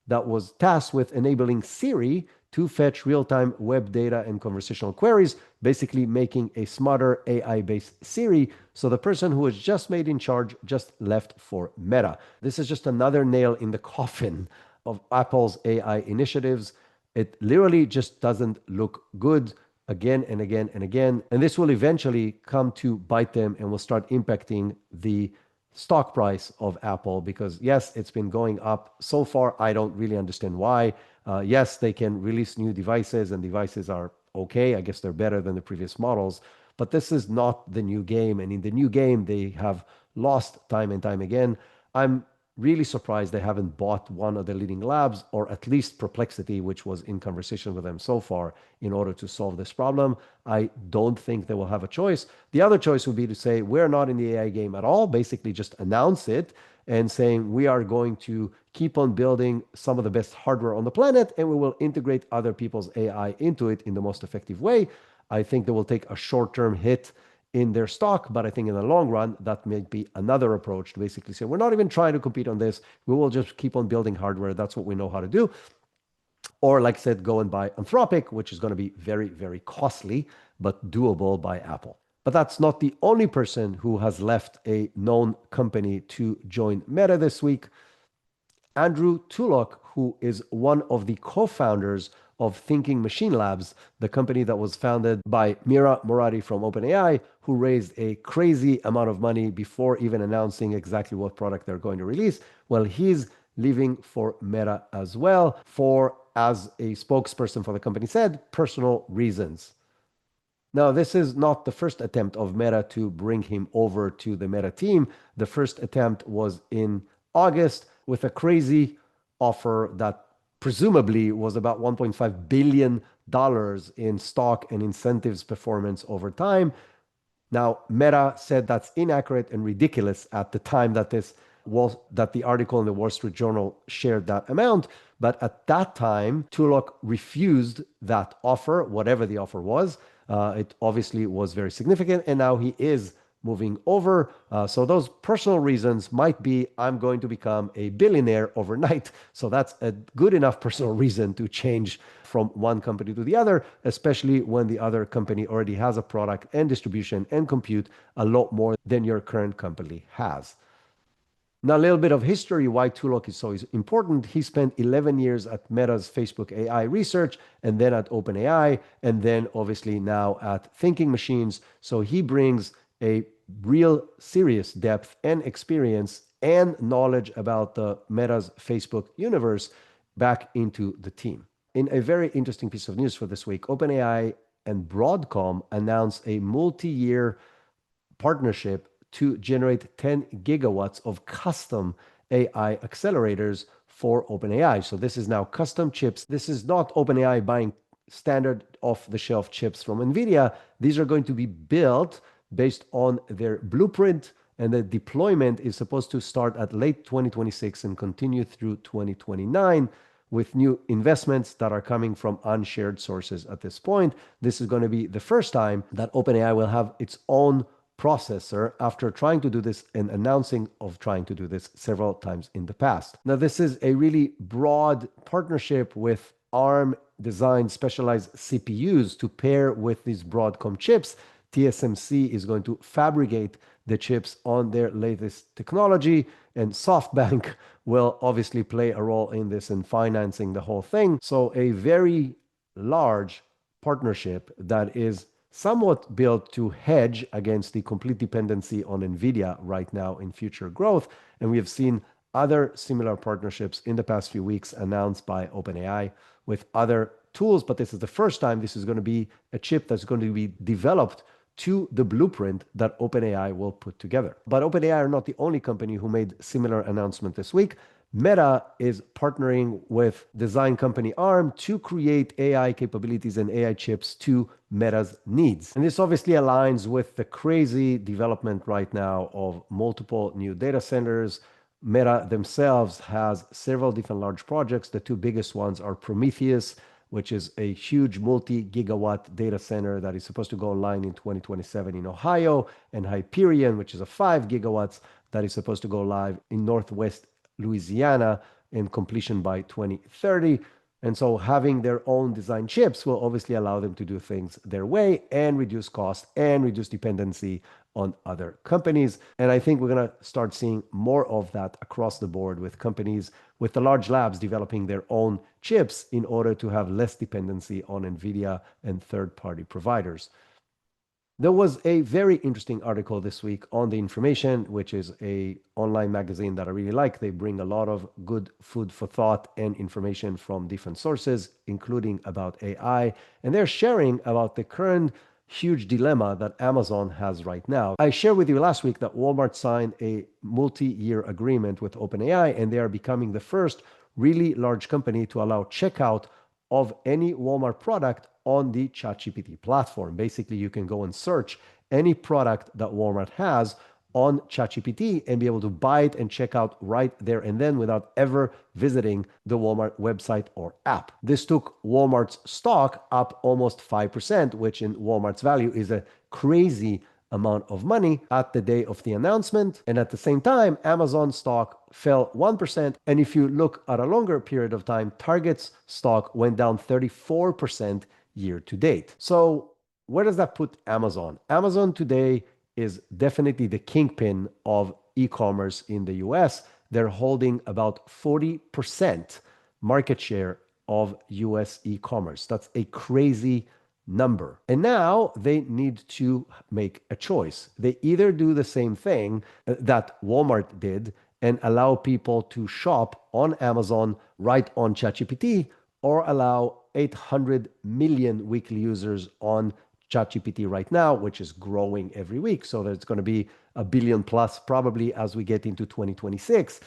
that was tasked with enabling Siri to fetch real-time web data and conversational queries, basically making a smarter AI-based Siri. So the person who was just made in charge just left for Meta. This is just another nail in the coffin of Apple's AI initiatives. It literally just doesn't look good again and again and again. And this will eventually come to bite them and will start impacting the stock price of Apple, because yes, it's been going up so far. I don't really understand why. Yes, they can release new devices and devices are okay. I guess they're better than the previous models, but this is not the new game. And in the new game, they have lost time and time again. I'm really surprised they haven't bought one of the leading labs, or at least Perplexity, which was in conversation with them so far, in order to solve this problem. I don't think they will have a choice. The other choice would be to say, we're not in the AI game at all, basically just announce it and saying we are going to keep on building some of the best hardware on the planet, and we will integrate other people's AI into it in the most effective way. I think they will take a short-term hit in their stock, but I think in the long run, that may be another approach to basically say, we're not even trying to compete on this. We will just keep on building hardware. That's what we know how to do. Or like I said, go and buy Anthropic, which is going to be very, very costly, but doable by Apple. But that's not the only person who has left a known company to join Meta this week. Andrew Tulloch, who is one of the co-founders of Thinking Machine Labs, the company that was founded by Mira Moradi from OpenAI, who raised a crazy amount of money before even announcing exactly what product they're going to release. Well, he's leaving for Meta as well, for, as a spokesperson for the company said, personal reasons. Now, this is not the first attempt of Meta to bring him over to the Meta team. The first attempt was in August with a crazy offer that presumably was about $1.5 billion in stock and incentives performance over time. Now, Meta said that's inaccurate and ridiculous at the time that the article in the Wall Street Journal shared that amount. But at that time, Tulloch refused that offer, whatever the offer was. It obviously was very significant, and now he is moving over. So those personal reasons might be, I'm going to become a billionaire overnight. So that's a good enough personal reason to change from one company to the other, especially when the other company already has a product and distribution and compute a lot more than your current company has. Now, a little bit of history why Tulloch is so important. He spent 11 years at Meta's Facebook AI research, and then at OpenAI, and then obviously now at Thinking Machines. So he brings a real serious depth and experience and knowledge about the Meta's Facebook universe back into the team. In a very interesting piece of news for this week, OpenAI and Broadcom announced a multi-year partnership to generate 10 gigawatts of custom AI accelerators for OpenAI. So this is now custom chips. This is not OpenAI buying standard off-the-shelf chips from NVIDIA. These are going to be built based on their blueprint And the deployment is supposed to start at late 2026 and continue through 2029 with new investments that are coming from unshared sources at this point. This is going to be the first time that OpenAI will have its own processor after trying to do this and announcing of trying to do this several times in the past. Now, this is a really broad partnership with ARM designed specialized CPUs to pair with these Broadcom chips. TSMC is going to fabricate the chips on their latest technology, and SoftBank will obviously play a role in this and financing the whole thing. So a very large partnership that is somewhat built to hedge against the complete dependency on Nvidia right now in future growth. And we have seen other similar partnerships in the past few weeks announced by OpenAI with other tools, but this is the first time this is going to be a chip that's going to be developed to the blueprint that OpenAI will put together. But OpenAI are not the only company who made similar announcement this week. Meta is partnering with design company ARM to create AI capabilities and AI chips to Meta's needs. And this obviously aligns with the crazy development right now of multiple new data centers. Meta themselves has several different large projects. The two biggest ones are Prometheus, which is a huge multi-gigawatt data center that is supposed to go online in 2027 in Ohio, and Hyperion, which is a 5 gigawatts that is supposed to go live in Northwest Louisiana in completion by 2030. And so having their own design chips will obviously allow them to do things their way and reduce cost and reduce dependency on other companies. And I think we're going to start seeing more of that across the board with companies, with the large labs developing their own chips in order to have less dependency on NVIDIA and third-party providers. There was a very interesting article this week on The Information, which is a online magazine that I really like. They bring a lot of good food for thought and information from different sources, including about AI. And they're sharing about the current huge dilemma that Amazon has right now. I shared with you last week that Walmart signed a multi-year agreement with OpenAI, and they are becoming the first really large company to allow checkout of any Walmart product on the ChatGPT platform. Basically, you can go and search any product that Walmart has on ChatGPT and be able to buy it and check out right there and then without ever visiting the Walmart website or app. This took Walmart's stock up almost 5%, which in Walmart's value is a crazy amount of money at the day of the announcement. And at the same time, Amazon stock fell 1%. And if you look at a longer period of time, Target's stock went down 34% year to date. So where does that put Amazon? Amazon today is definitely the kingpin of e-commerce in the US. They're holding about 40% market share of US e-commerce. That's a crazy number. And now they need to make a choice. They either do the same thing that Walmart did and allow people to shop on Amazon right on ChatGPT, or allow 800 million weekly users on ChatGPT right now, which is growing every week. So there's going to be a billion plus probably as we get into 2026.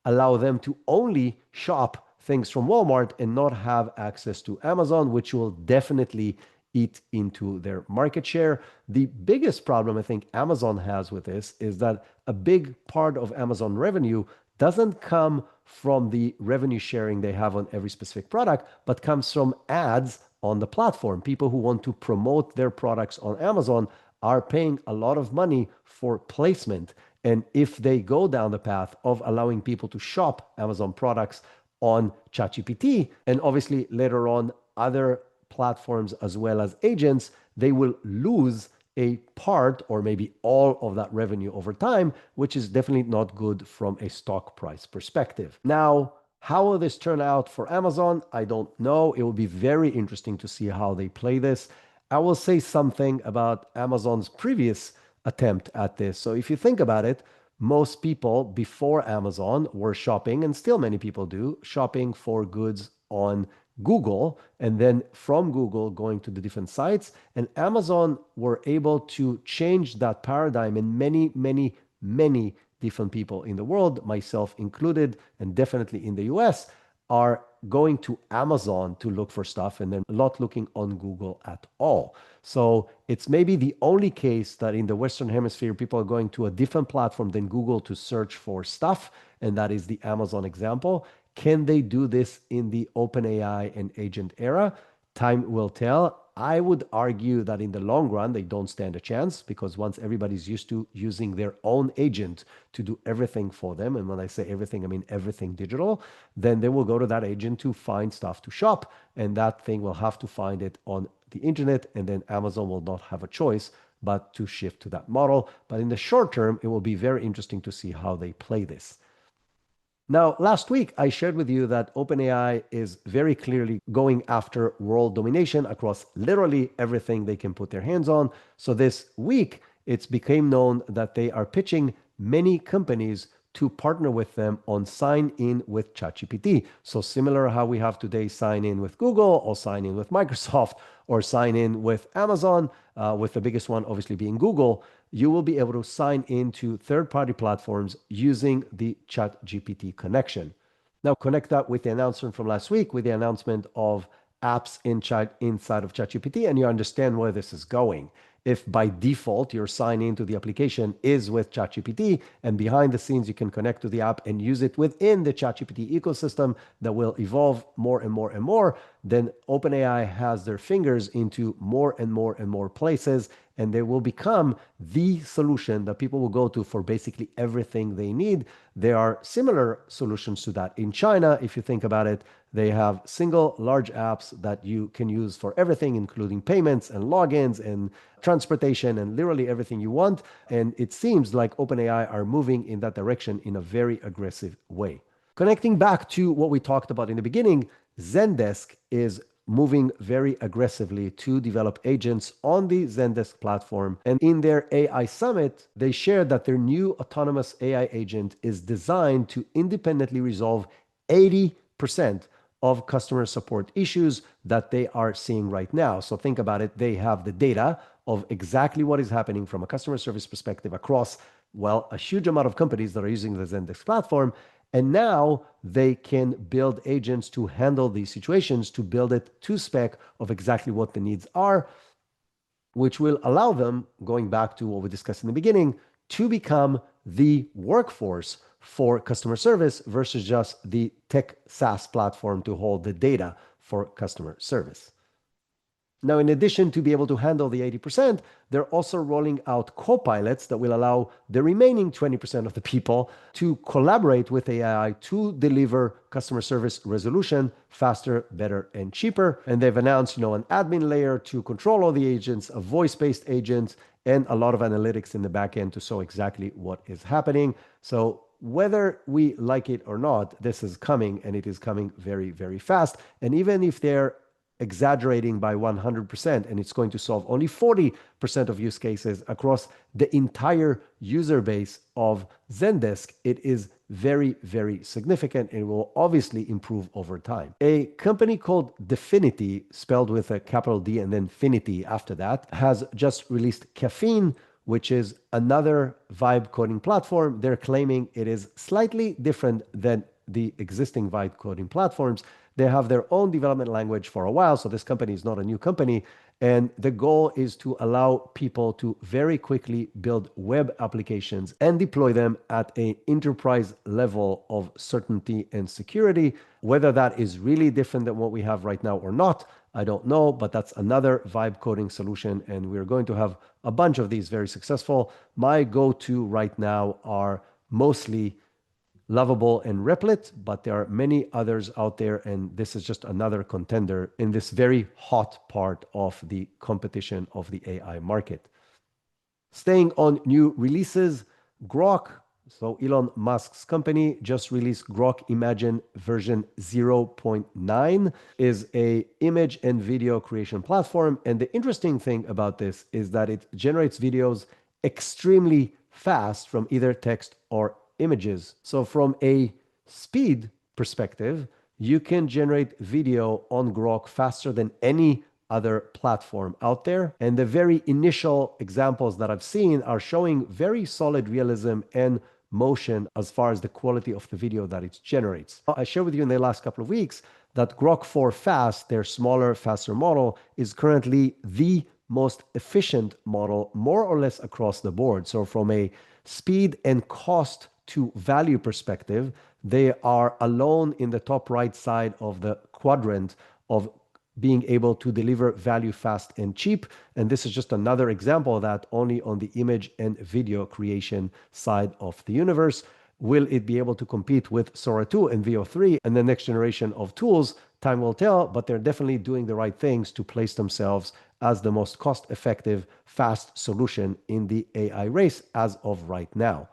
Allow them to only shop things from Walmart and not have access to Amazon, which will definitely eat into their market share. The biggest problem I think Amazon has with this is that a big part of Amazon revenue doesn't come from the revenue sharing they have on every specific product, but comes from ads on the platform. People who want to promote their products on Amazon are paying a lot of money for placement. And if they go down the path of allowing people to shop Amazon products on ChatGPT, and obviously later on other platforms as well as agents, they will lose a part or maybe all of that revenue over time, which is definitely not good from a stock price perspective. Now, how will this turn out for Amazon? I don't know. It will be very interesting to see how they play this. I will say something about Amazon's previous attempt at this. So if you think about it, most people before Amazon were shopping, and still many people do, shopping for goods on Google, and then from Google going to the different sites. And Amazon were able to change that paradigm, and many different people in the world, myself included, and definitely in the US, are going to Amazon to look for stuff and they're not looking on Google at all. So it's maybe the only case that in the Western Hemisphere, people are going to a different platform than Google to search for stuff. And that is the Amazon example. Can they do this in the OpenAI and agent era? Time will tell. I would argue that in the long run, they don't stand a chance because once everybody's used to using their own agent to do everything for them, and when I say everything, I mean everything digital, then they will go to that agent to find stuff to shop. And that thing will have to find it on the internet. And then Amazon will not have a choice but to shift to that model. But in the short term, it will be very interesting to see how they play this. Now, last week, I shared with you that OpenAI is very clearly going after world domination across literally everything they can put their hands on. So this week, it's became known that they are pitching many companies to partner with them on sign in with ChatGPT. So similar how we have today sign in with Google or sign in with Microsoft or sign in with Amazon, with the biggest one obviously being Google, you will be able to sign into third-party platforms using the ChatGPT connection. Now connect that with the announcement from last week with the announcement of apps inside of ChatGPT, and you understand where this is going. If by default your sign into the application is with ChatGPT and behind the scenes you can connect to the app and use it within the ChatGPT ecosystem that will evolve more and more and more, then OpenAI has their fingers into more and more and more places, and they will become the solution that people will go to for basically everything they need. There are similar solutions to that. In China, if you think about it, they have single large apps that you can use for everything, including payments and logins and transportation and literally everything you want. And it seems like OpenAI are moving in that direction in a very aggressive way. Connecting back to what we talked about in the beginning, Zendesk is moving very aggressively to develop agents on the Zendesk platform. And in their AI summit, they shared that their new autonomous AI agent is designed to independently resolve 80% of customer support issues that they are seeing right now. So think about it. They have the data of exactly what is happening from a customer service perspective across, well, a huge amount of companies that are using the Zendesk platform. And now they can build agents to handle these situations, to build it to spec of exactly what the needs are, which will allow them, going back to what we discussed in the beginning, to become the workforce for customer service versus just the tech SaaS platform to hold the data for customer service. Now, in addition to be able to handle the 80%, they're also rolling out co-pilots that will allow the remaining 20% of the people to collaborate with AI to deliver customer service resolution faster, better, and cheaper. And they've announced, an admin layer to control all the agents, a voice-based agent, and a lot of analytics in the back end to show exactly what is happening. So whether we like it or not, this is coming, and it is coming very, very fast. And even if they're exaggerating by 100%, and it's going to solve only 40% of use cases across the entire user base of Zendesk, it is very, very significant and will obviously improve over time. A company called Definity, spelled with a capital D and then Finity after that, has just released Caffeine, which is another vibe coding platform. They're claiming it is slightly different than the existing vibe coding platforms. They have their own development language for a while, so this company is not a new company. And the goal is to allow people to very quickly build web applications and deploy them at an enterprise level of certainty and security. Whether that is really different than what we have right now or not, I don't know, but that's another vibe coding solution. And we're going to have a bunch of these very successful. My go-to right now are mostly Lovable and Replit, but there are many others out there, and this is just another contender in this very hot part of the competition of the AI market. Staying on new releases, Grok, so Elon Musk's company, just released Grok Imagine version 0.9, is a image and video creation platform. And the interesting thing about this is that it generates videos extremely fast from either text or images. So from a speed perspective, you can generate video on Grok faster than any other platform out there. And the very initial examples that I've seen are showing very solid realism and motion as far as the quality of the video that it generates. I shared with you in the last couple of weeks that Grok 4 Fast, their smaller, faster model, is currently the most efficient model, more or less across the board. So from a speed and cost to value perspective, they are alone in the top right side of the quadrant of being able to deliver value fast and cheap. And this is just another example of that, only on the image and video creation side of the universe. Will it be able to compete with Sora 2 and Veo 3 and the next generation of tools? Time will tell, but they're definitely doing the right things to place themselves as the most cost-effective, fast solution in the AI race as of right now.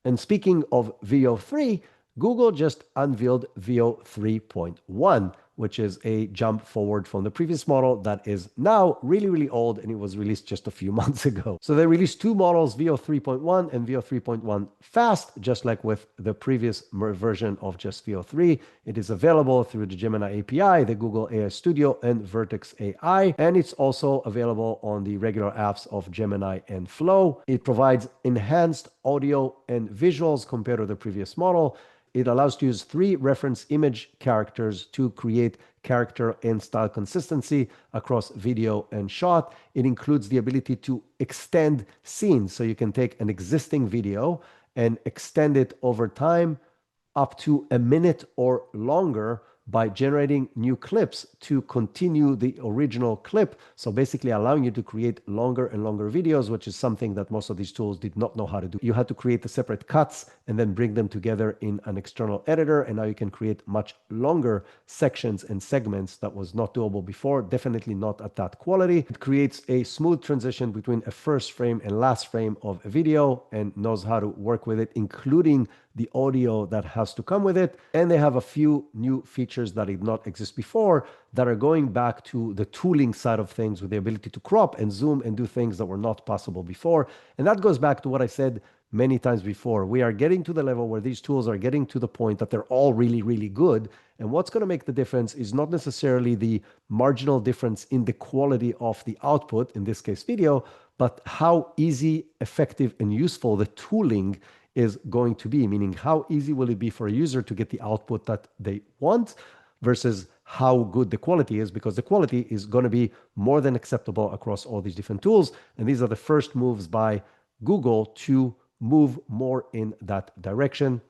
And speaking of Veo 3, Google just unveiled Veo 3.1, which is a jump forward from the previous model that is now really, really old, and it was released just a few months ago. So they released two models, Veo 3.1 and Veo 3.1 Fast, just like with the previous version of just Veo 3. It is available through the Gemini API, the Google AI Studio, and Vertex AI, and it's also available on the regular apps of Gemini and Flow. It provides enhanced audio and visuals compared to the previous model. It allows to use 3 reference image characters to create character and style consistency across video and shot. It includes the ability to extend scenes. So you can take an existing video and extend it over time up to a minute or longer by generating new clips to continue the original clip. So basically allowing you to create longer and longer videos, which is something that most of these tools did not know how to do. You had to create the separate cuts and then bring them together in an external editor. And now you can create much longer sections and segments that was not doable before, definitely not at that quality. It creates a smooth transition between a first frame and last frame of a video and knows how to work with it, including the audio that has to come with it. And they have a few new features that did not exist before that are going back to the tooling side of things with the ability to crop and zoom and do things that were not possible before. And that goes back to what I said many times before. We are getting to the level where these tools are getting to the point that they're all really, really good. And what's going to make the difference is not necessarily the marginal difference in the quality of the output, in this case video, but how easy, effective, and useful the tooling is going to be, meaning how easy will it be for a user to get the output that they want versus how good the quality is, because the quality is going to be more than acceptable across all these different tools. And these are the first moves by Google to move more in that direction.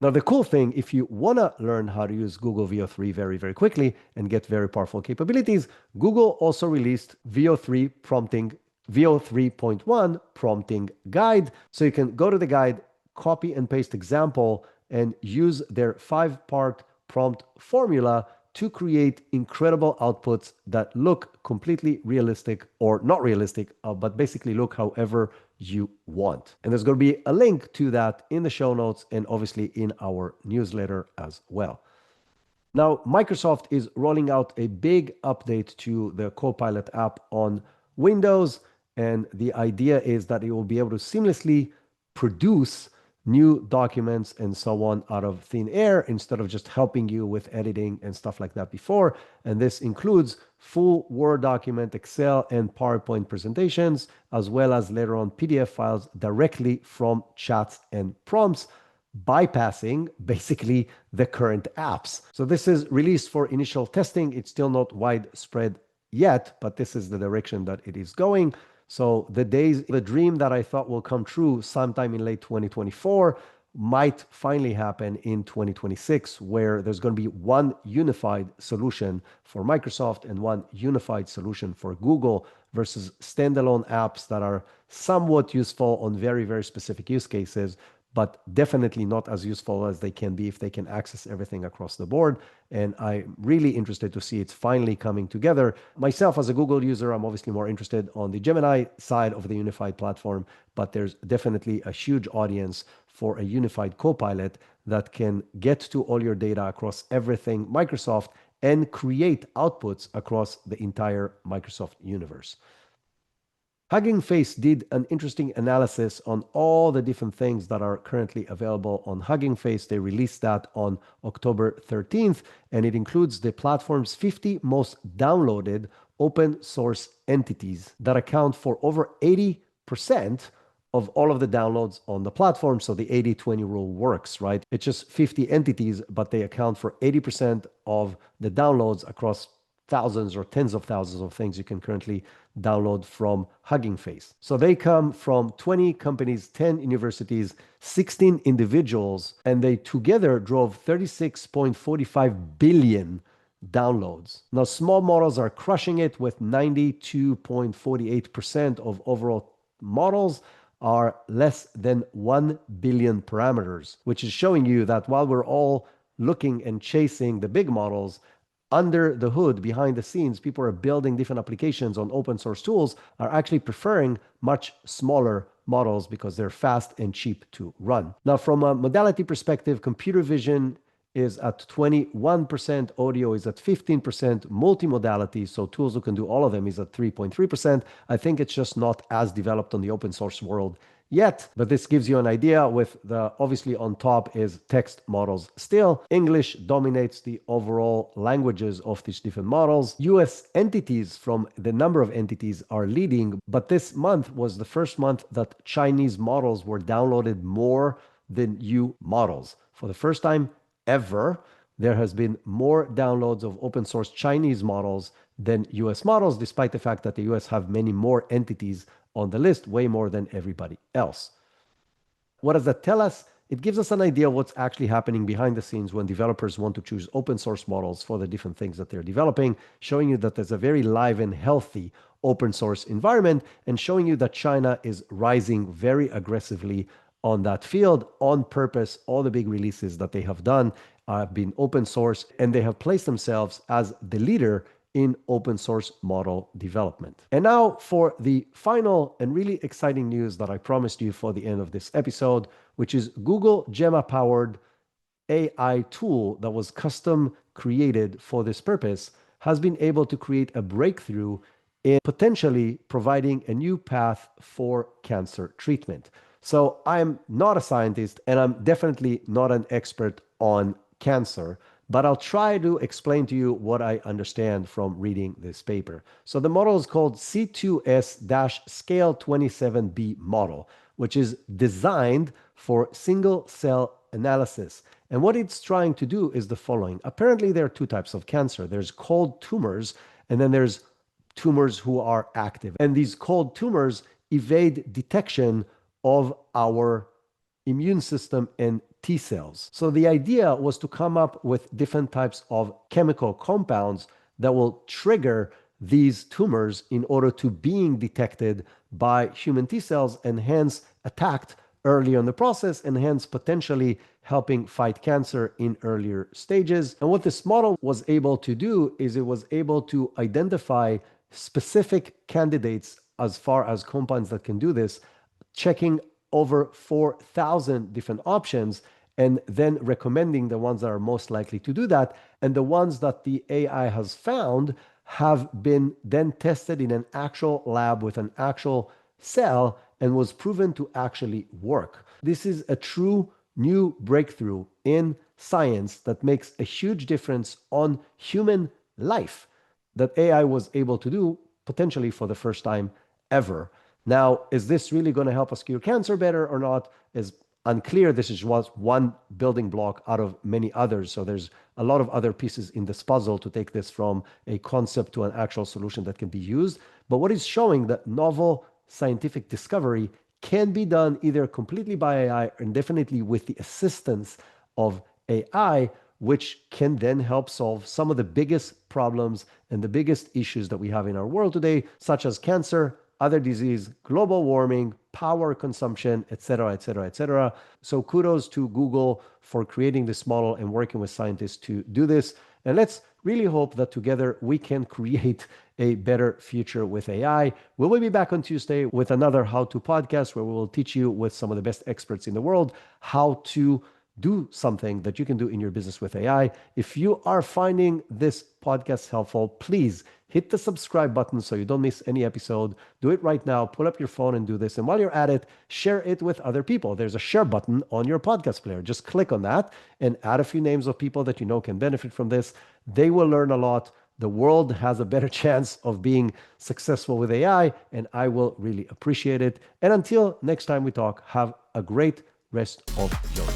Now, the cool thing, if you want to learn how to use Google Veo 3 very, very quickly and get very powerful capabilities, Google also released Veo 3 prompting Veo 3.1 prompting guide. So you can go to the guide, copy and paste example, and use their 5-part prompt formula to create incredible outputs that look completely realistic or not realistic, but basically look however you want. And there's going to be a link to that in the show notes and obviously in our newsletter as well. Now, Microsoft is rolling out a big update to the Copilot app on Windows. And the idea is that it will be able to seamlessly produce new documents and so on out of thin air instead of just helping you with editing and stuff like that before. And this includes full Word document, Excel, and PowerPoint presentations, as well as later on PDF files directly from chats and prompts, bypassing basically the current apps. So this is released for initial testing. It's still not widespread yet, but this is the direction that it is going. So the dream that I thought will come true sometime in late 2024 might finally happen in 2026, where there's going to be one unified solution for Microsoft and one unified solution for Google versus standalone apps that are somewhat useful on very, very specific use cases, but definitely not as useful as they can be if they can access everything across the board. And I'm really interested to see it's finally coming together. Myself, as a Google user, I'm obviously more interested on the Gemini side of the unified platform, but there's definitely a huge audience for a unified Copilot that can get to all your data across everything Microsoft and create outputs across the entire Microsoft universe. Hugging Face did an interesting analysis on all the different things that are currently available on Hugging Face. They released that on October 13th, and it includes the platform's 50 most downloaded open source entities that account for over 80% of all of the downloads on the platform. So the 80-20 rule works, right? It's just 50 entities, but they account for 80% of the downloads across thousands or tens of thousands of things you can currently download from Hugging Face. So they come from 20 companies, 10 universities, 16 individuals, and they together drove 36.45 billion downloads. Now, small models are crushing it with 92.48% of overall models are less than 1 billion parameters, which is showing you that while we're all looking and chasing the big models, under the hood, behind the scenes, people are building different applications on open source tools, are actually preferring much smaller models because they're fast and cheap to run. Now, from a modality perspective, computer vision is at 21%, audio is at 15%, multimodality, so tools who can do all of them, is at 3.3%. I think it's just not as developed on the open source world yet, but this gives you an idea. With the obviously on top is text models. Still, English dominates the overall languages of these different models. US entities, from the number of entities, are leading, but this month was the first month that Chinese models were downloaded more than U models. For the first time ever, there has been more downloads of open source Chinese models than US models, despite the fact that the US have many more entities on the list, way more than everybody else. What does that tell us? It gives us an idea of what's actually happening behind the scenes when developers want to choose open source models for the different things that they're developing, showing you that there's a very live and healthy open source environment, and showing you that China is rising very aggressively on that field on purpose. All the big releases that they have done have been open source, and they have placed themselves as the leader in open source model development. And now for the final and really exciting news that I promised you for the end of this episode, which is Google Gemma powered AI tool that was custom created for this purpose has been able to create a breakthrough in potentially providing a new path for cancer treatment. So I'm not a scientist, and I'm definitely not an expert on cancer, but I'll try to explain to you what I understand from reading this paper. So the model is called C2S-Scale27B model, which is designed for single cell analysis. And what it's trying to do is the following. Apparently, there are two types of cancer. There's cold tumors, and then there's tumors who are active. And these cold tumors evade detection of our immune system and T cells. So the idea was to come up with different types of chemical compounds that will trigger these tumors in order to being detected by human T cells and hence attacked earlier in the process, and hence potentially helping fight cancer in earlier stages. And what this model was able to do is it was able to identify specific candidates as far as compounds that can do this, checking over 4,000 different options, and then recommending the ones that are most likely to do that. And the ones that the AI has found have been then tested in an actual lab with an actual cell and was proven to actually work. This is a true new breakthrough in science that makes a huge difference on human life that AI was able to do potentially for the first time ever. Now, is this really going to help us cure cancer better or not is unclear. This is just one building block out of many others. So there's a lot of other pieces in this puzzle to take this from a concept to an actual solution that can be used. But what is showing that novel scientific discovery can be done either completely by AI and definitely with the assistance of AI, which can then help solve some of the biggest problems and the biggest issues that we have in our world today, such as cancer, other disease, global warming, power consumption, etc., etc., etc. So kudos to Google for creating this model and working with scientists to do this. And let's really hope that together we can create a better future with AI. We will be back on Tuesday with another how-to podcast where we will teach you with some of the best experts in the world how to do something that you can do in your business with AI. If you are finding this podcast helpful, please hit the subscribe button so you don't miss any episode. Do it right now. Pull up your phone and do this. And while you're at it, share it with other people. There's a share button on your podcast player. Just click on that and add a few names of people that you know can benefit from this. They will learn a lot. the world has a better chance of being successful with AI, and I will really appreciate it. And until next time we talk, have a great rest of your day.